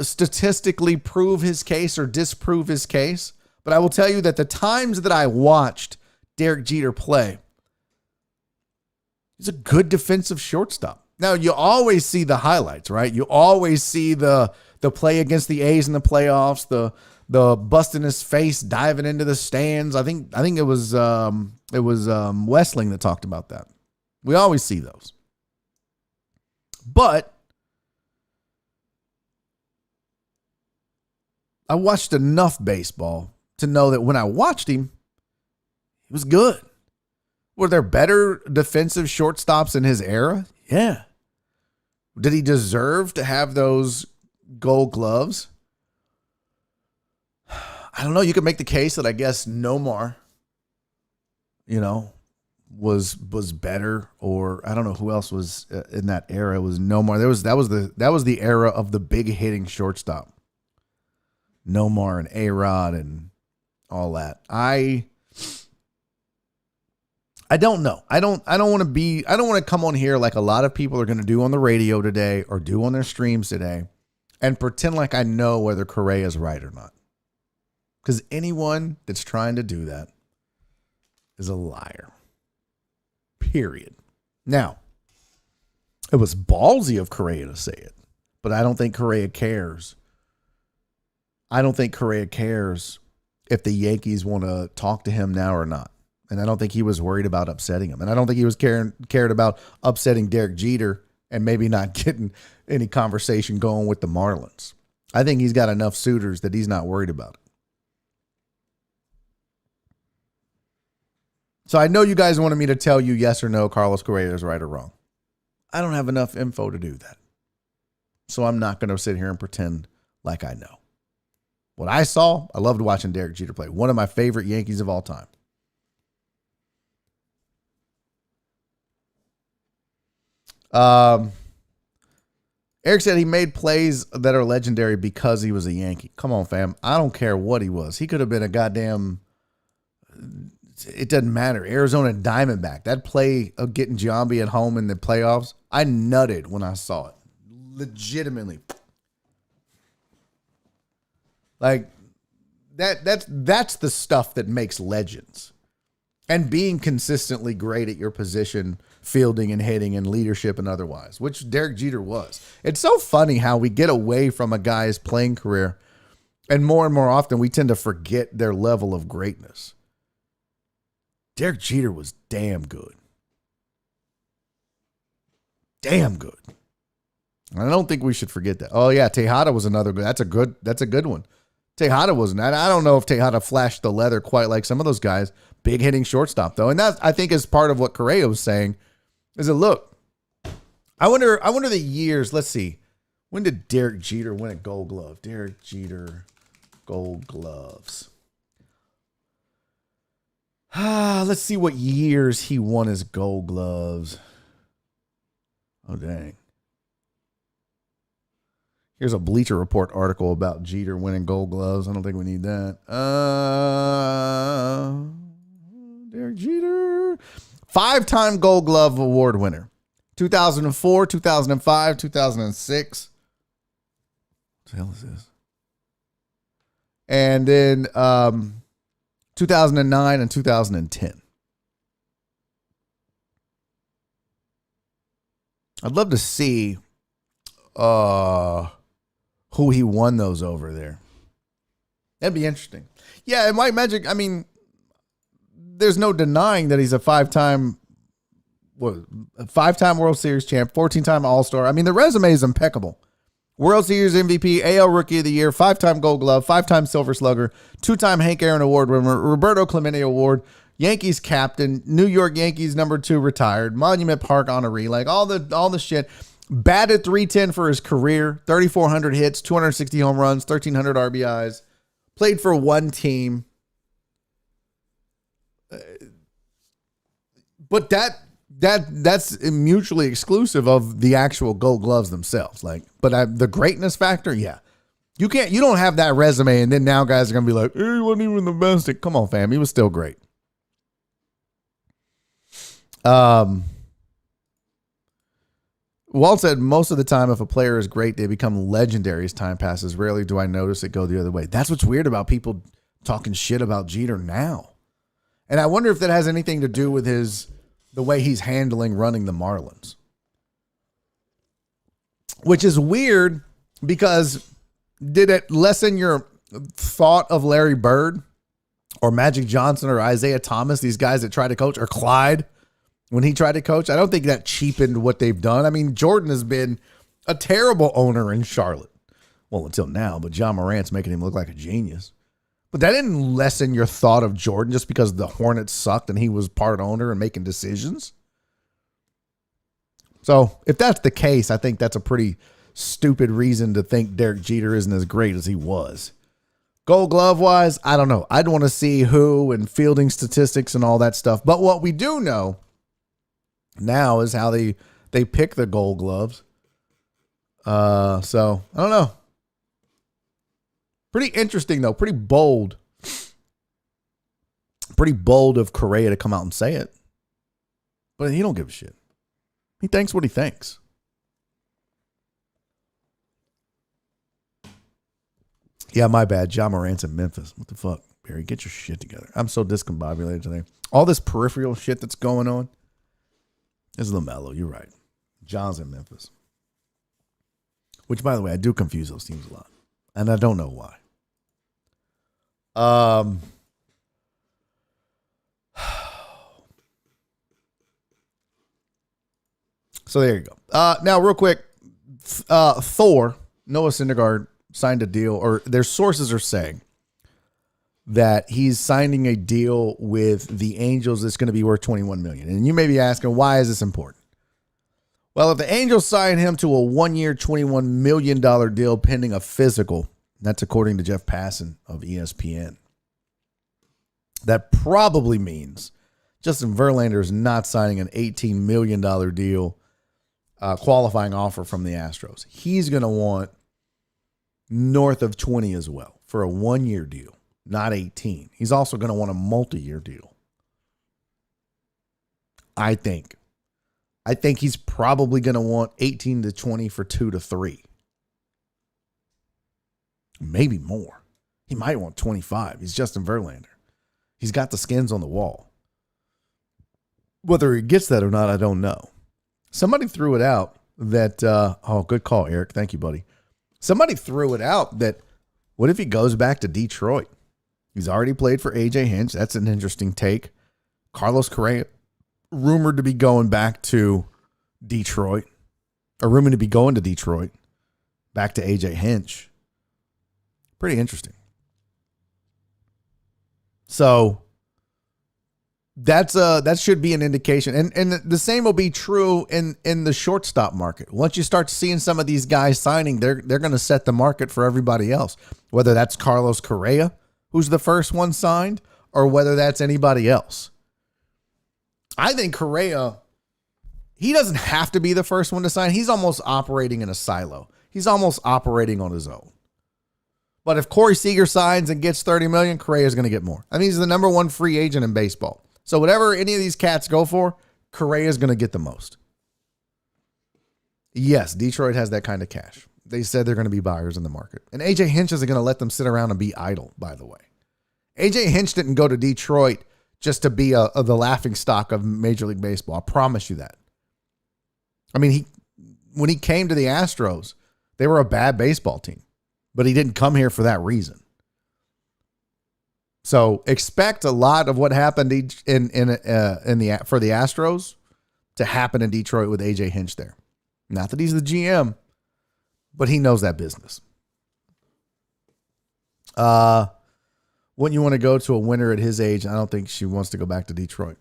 statistically prove his case or disprove his case. But I will tell you that the times that I watched Derek Jeter play, he's a good defensive shortstop. Now, you always see the highlights, right? You always see the play against the A's in the playoffs, the busting his face, diving into the stands. I think it was Westling that talked about that. We always see those. But I watched enough baseball to know that when I watched him, he was good. Were there better defensive shortstops in his era? Yeah. Did he deserve to have those Gold Gloves? I don't know. You could make the case that I guess Nomar, was better, or I don't know who else was in that era. It was Nomar. That was the era of the big hitting shortstop. Nomar and A-Rod and all that. I don't know. I don't want to come on here like a lot of people are going to do on the radio today or do on their streams today and pretend like I know whether Correa is right or not. Because anyone that's trying to do that is a liar. Period. Now, it was ballsy of Correa to say it, but I don't think Correa cares. I don't think Correa cares if the Yankees want to talk to him now or not. And I don't think he was worried about upsetting him. And I don't think he was cared about upsetting Derek Jeter and maybe not getting any conversation going with the Marlins. I think he's got enough suitors that he's not worried about it. So I know you guys wanted me to tell you yes or no, Carlos Correa is right or wrong. I don't have enough info to do that. So I'm not going to sit here and pretend like I know. What I saw, I loved watching Derek Jeter play. One of my favorite Yankees of all time. Eric said he made plays that are legendary because he was a Yankee. Come on, fam. I don't care what he was. He could have been a goddamn... It doesn't matter. Arizona Diamondback. That play of getting Giambi at home in the playoffs, I nutted when I saw it. Legitimately. Like, that's the stuff that makes legends. And being consistently great at your position, fielding and hitting and leadership and otherwise, which Derek Jeter was. It's so funny how we get away from a guy's playing career, and more often we tend to forget their level of greatness. Derek Jeter was damn good. Damn good. I don't think we should forget that. Oh yeah, Tejada was another good. That's a good one. Tejada wasn't. I don't know if Tejada flashed the leather quite like some of those guys. Big hitting shortstop though, and that I think is part of what Correa was saying. Is it look? I wonder the years. Let's see. When did Derek Jeter win a Gold Glove? Derek Jeter Gold Gloves. Let's see what years he won his Gold Gloves. Oh, dang. Here's a Bleacher Report article about Jeter winning Gold Gloves. I don't think we need that. Derek Jeter. 5-time Gold Glove Award winner. 2004, 2005, 2006. What the hell is this? And then 2009 and 2010. I'd love to see who he won those over there. That'd be interesting. Yeah, and White Magic, I mean, there's no denying that he's a 5-time World Series champ, 14-time All-Star. I mean, the resume is impeccable. World Series MVP, AL Rookie of the Year, 5-time Gold Glove, 5-time Silver Slugger, 2-time Hank Aaron Award winner, Roberto Clemente Award, Yankees captain, New York Yankees #2 retired, Monument Park honoree, like all the shit. Batted .310 for his career, 3,400 hits, 260 home runs, 1,300 RBIs. Played for one team. But that's mutually exclusive of the actual Gold Gloves themselves. The greatness factor, yeah. You don't have that resume and then now guys are going to be like, he wasn't even the best. Come on, fam. He was still great. Walt said, most of the time, if a player is great, they become legendary as time passes. Rarely do I notice it go the other way. That's what's weird about people talking shit about Jeter now. And I wonder if that has anything to do with the way he's handling running the Marlins. Which is weird because did it lessen your thought of Larry Bird or Magic Johnson or Isaiah Thomas, these guys that try to coach, or Clyde when he tried to coach? I don't think that cheapened what they've done. I mean, Jordan has been a terrible owner in Charlotte. Well, until now, but John Morant's making him look like a genius. But that didn't lessen your thought of Jordan just because the Hornets sucked and he was part owner and making decisions. So if that's the case, I think that's a pretty stupid reason to think Derek Jeter isn't as great as he was. Gold Glove wise, I don't know. I'd want to see who and fielding statistics and all that stuff. But what we do know now is how they pick the Gold Gloves. So I don't know. Pretty interesting though. Pretty bold. Pretty bold of Correa to come out and say it. But he don't give a shit. He thinks what he thinks. Yeah, my bad. John Morant's in Memphis. What the fuck, Barry? Get your shit together. I'm so discombobulated today. All this peripheral shit that's going on. It's LaMelo. You're right. John's in Memphis. Which, by the way, I do confuse those teams a lot. And I don't know why. So there you go. Now, real quick, Thor, Noah Syndergaard, signed a deal, or their sources are saying that he's signing a deal with the Angels that's going to be worth $21 million. And you may be asking, why is this important? Well, if the Angels sign him to a 1-year, $21 million deal pending a physical, that's according to Jeff Passan of ESPN, that probably means Justin Verlander is not signing an $18 million deal, qualifying offer from the Astros. He's going to want north of 20 as well for a 1-year deal, not 18. He's also going to want a multi-year deal. I think he's probably going to want 18 to 20 for 2 to 3. Maybe more. He might want 25. He's Justin Verlander. He's got the skins on the wall. Whether he gets that or not, I don't know. Somebody threw it out that, good call, Eric. Thank you, buddy. Somebody threw it out that, what if he goes back to Detroit? He's already played for A.J. Hinch. That's an interesting take. Carlos Correa, rumored to be going back to Detroit, or rumored to be going to Detroit, back to A.J. Hinch. Pretty interesting. So that should be an indication. And the same will be true in the shortstop market. Once you start seeing some of these guys signing, they're going to set the market for everybody else, whether that's Carlos Correa, who's the first one signed, or whether that's anybody else. I think Correa, he doesn't have to be the first one to sign. He's almost operating in a silo. He's almost operating on his own. But if Corey Seager signs and gets $30 million, Correa is going to get more. I mean, he's the number one free agent in baseball. So whatever any of these cats go for, Correa is going to get the most. Yes, Detroit has that kind of cash. They said they're going to be buyers in the market. And A.J. Hinch isn't going to let them sit around and be idle, by the way. A.J. Hinch didn't go to Detroit just to be the laughing stock of Major League Baseball. I promise you that. I mean, when he came to the Astros, they were a bad baseball team. But he didn't come here for that reason. So expect a lot of what happened for the Astros to happen in Detroit with A.J. Hinch there. Not that he's the GM, but he knows that business. Wouldn't you want to go to a winner at his age? I don't think she wants to go back to Detroit.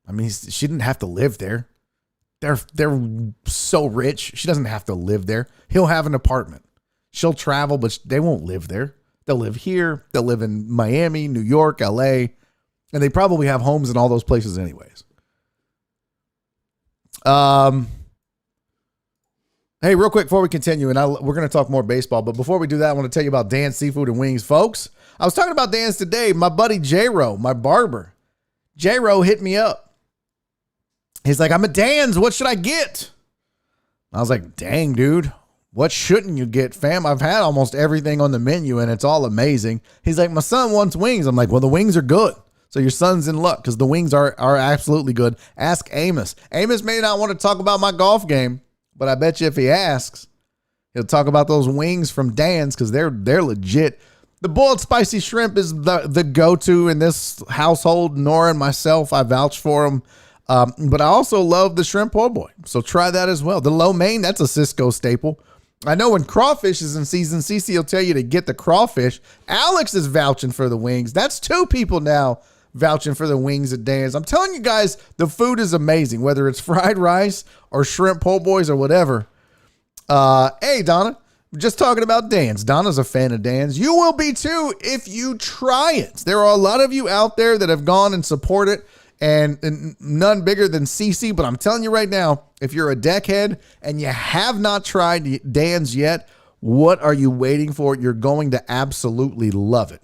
I mean, she didn't have to live there. They're so rich. She doesn't have to live there. He'll have an apartment. She'll travel, but they won't live there. They'll live here. They'll live in Miami, New York, LA, and they probably have homes in all those places anyways. Hey, real quick before we continue, and we're going to talk more baseball, but before we do that, I want to tell you about Dan's Seafood and Wings, folks. I was talking about Dan's today. My buddy J-Ro, my barber, J-Ro hit me up. He's like, I'm at Dan's. What should I get? I was like, dang, dude, what shouldn't you get, fam? I've had almost everything on the menu and it's all amazing. He's like, my son wants wings. I'm like, well, the wings are good. So your son's in luck because the wings are absolutely good. Ask Amos. Amos may not want to talk about my golf game, but I bet you if he asks, he'll talk about those wings from Dan's because they're legit. The boiled spicy shrimp is the go-to in this household. Nora and myself, I vouch for them. But I also love the shrimp po' boy. So try that as well. The lo mein, that's a Cisco staple. I know when crawfish is in season, Cece will tell you to get the crawfish. Alex is vouching for the wings. That's 2 people now vouching for the wings at Dan's. I'm telling you guys, the food is amazing, whether it's fried rice or shrimp po' boys or whatever. Hey, Donna, just talking about Dan's. Donna's a fan of Dan's. You will be too if you try it. There are a lot of you out there that have gone and support it. And none bigger than Cece, but I'm telling you right now, if you're a deckhead and you have not tried Dan's yet, what are you waiting for? You're going to absolutely love it.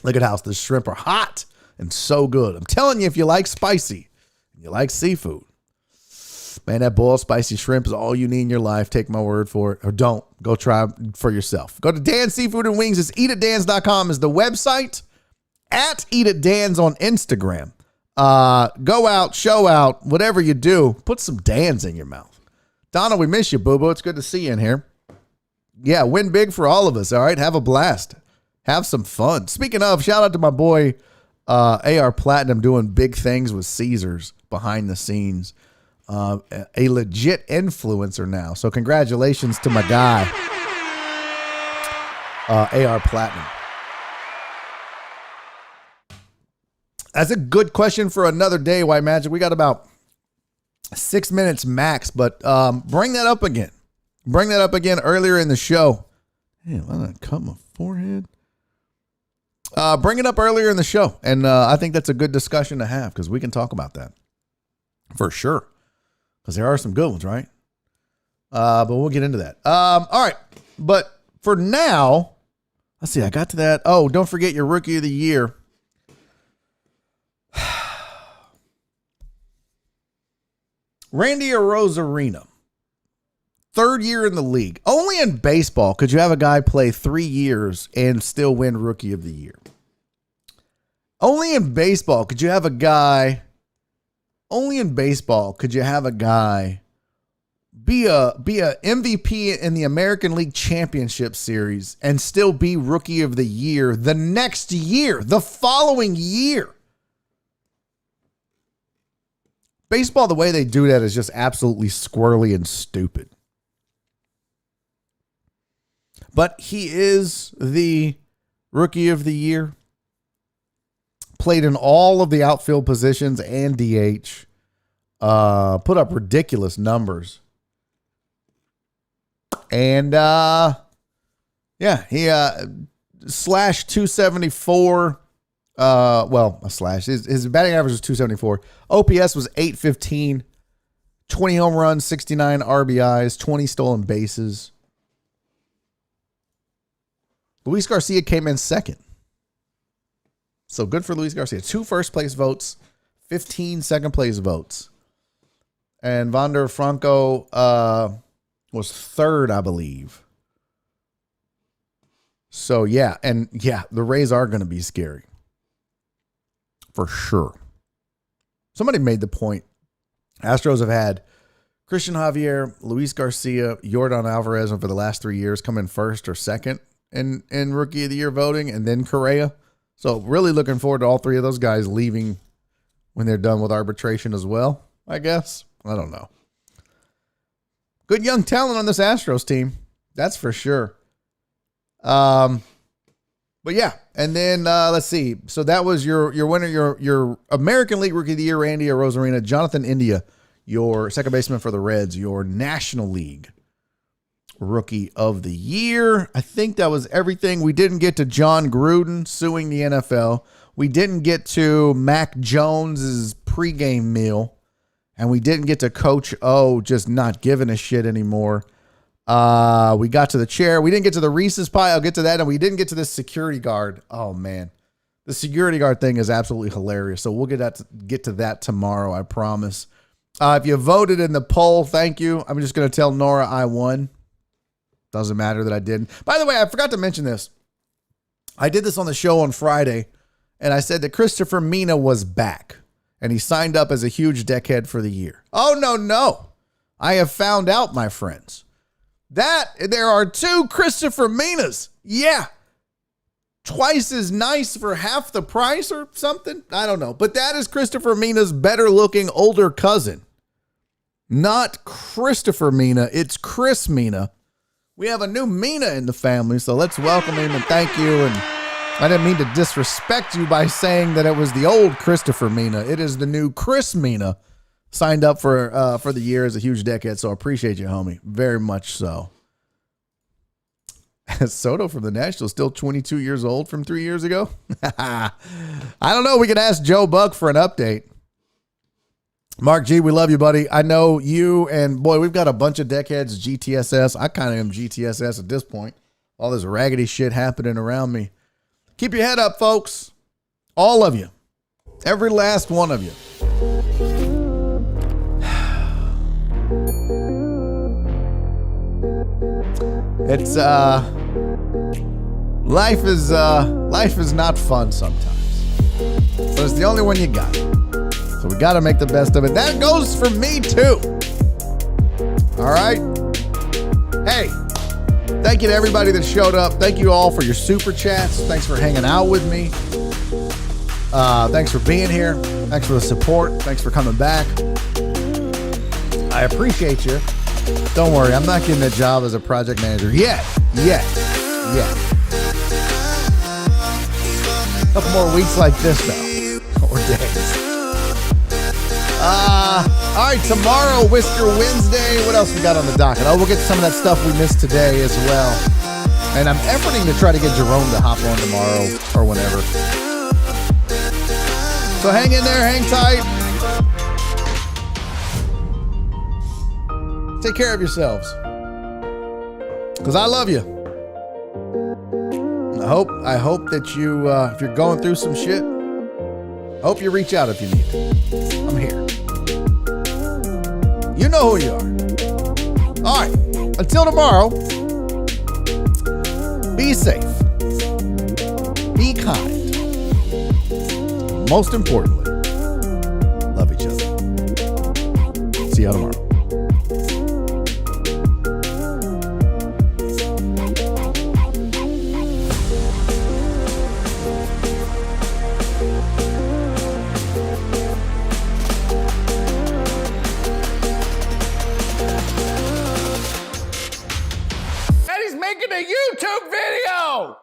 Look at how the shrimp are hot and so good. I'm telling you, if you like spicy, you like seafood, man, that boiled spicy shrimp is all you need in your life. Take my word for it, or don't. Go try it for yourself. Go to Dan's Seafood and Wings. It's eatatdans.com is the website. At Eat at Dan's on Instagram. Go out, show out, whatever you do, put some Dan's in your mouth. Donna, we miss you, boo-boo. It's good to see you in here. Yeah, win big for all of us, all right? Have a blast. Have some fun. Speaking of, shout out to my boy AR Platinum doing big things with Caesars behind the scenes. A legit influencer now. So congratulations to my guy, AR Platinum. That's a good question for another day, White Magic. We got about 6 minutes max, but bring that up again. Bring that up again earlier in the show. Hey, why did I cut my forehead? Bring it up earlier in the show, and I think that's a good discussion to have because we can talk about that for sure. Because there are some good ones, right? But we'll get into that. All right, but for now, let's see. I got to that. Oh, don't forget your Rookie of the Year. Randy Arozarena, 3rd year in the league. Only in baseball could you have a guy play 3 years and still win Rookie of the Year. Only in baseball could you have a guy. Only in baseball could you have a guy be a MVP in the American League Championship Series and still be Rookie of the Year the next year, the following year. Baseball, the way they do that is just absolutely squirrely and stupid. But he is the Rookie of the Year. Played in all of the outfield positions and DH. Put up ridiculous numbers. And, he slashed 274. A slash. His batting average was 274. OPS was 815. 20 home runs, 69 RBIs, 20 stolen bases. Luis Garcia came in second. So good for Luis Garcia. 2 first place votes, 15 second place votes. And Wander Franco was 3rd, I believe. So, the Rays are going to be scary. For sure. Somebody made the point. Astros have had Christian Javier, Luis Garcia, Yordan Alvarez over the last 3 years come in 1st or 2nd in Rookie of the Year voting, and then Correa. So really looking forward to all 3 of those guys leaving when they're done with arbitration as well, I guess. I don't know. Good young talent on this Astros team. That's for sure. But yeah, and then let's see. So that was your winner, your American League Rookie of the Year, Randy Arozarena. Jonathan India, your second baseman for the Reds, your National League Rookie of the Year. I think that was everything. We didn't get to John Gruden suing the NFL. We didn't get to Mac Jones's pregame meal, and we didn't get to Coach O just not giving a shit anymore. We got to the chair. We didn't get to the Reese's pie. I'll get to that. And we didn't get to this security guard. Oh man. The security guard thing is absolutely hilarious. So we'll get to that tomorrow. I promise. If you voted in the poll, thank you. I'm just going to tell Nora I won. Doesn't matter that I didn't. By the way, I forgot to mention this. I did this on the show on Friday, and I said that Christopher Mina was back, and he signed up as a huge deckhead for the year. Oh, no. I have found out, my friends, that there are 2 Christopher Minas. Yeah. Twice as nice for half the price or something. I don't know. But that is Christopher Mina's better looking older cousin. Not Christopher Mina. It's Chris Mina. We have a new Mina in the family, so let's welcome him and thank you. And I didn't mean to disrespect you by saying that it was the old Christopher Mina. It is the new Chris Mina. Signed up for the year as a huge decade, so I appreciate you, homie. Very much so. Soto from the Nationals, still 22 years old from 3 years ago. I don't know. We could ask Joe Buck for an update. Mark G, we love you, buddy. I know you and, boy, we've got a bunch of deckheads, GTSS. I kind of am GTSS at this point. All this raggedy shit happening around me. Keep your head up, folks. All of you. Every last one of you. It's life is not fun sometimes, but it's the only one you got. So we got to make the best of it. That goes for me too. All right. Hey, thank you to everybody that showed up. Thank you all for your super chats. Thanks for hanging out with me. Thanks for being here. Thanks for the support. Thanks for coming back. I appreciate you. Don't worry, I'm not getting a job as a project manager yet. A couple more weeks like this, though. Or days. All right, tomorrow, Whisker Wednesday. What else we got on the docket? Oh, we'll get some of that stuff we missed today as well. And I'm efforting to try to get Jerome to hop on tomorrow or whenever. So hang in there, hang tight. Take care of yourselves. Because I love you. I hope that you, if you're going through some shit, I hope you reach out if you need it. I'm here. You know who you are. All right. Until tomorrow, be safe. Be kind. Most importantly, love each other. See you tomorrow. Making a YouTube video!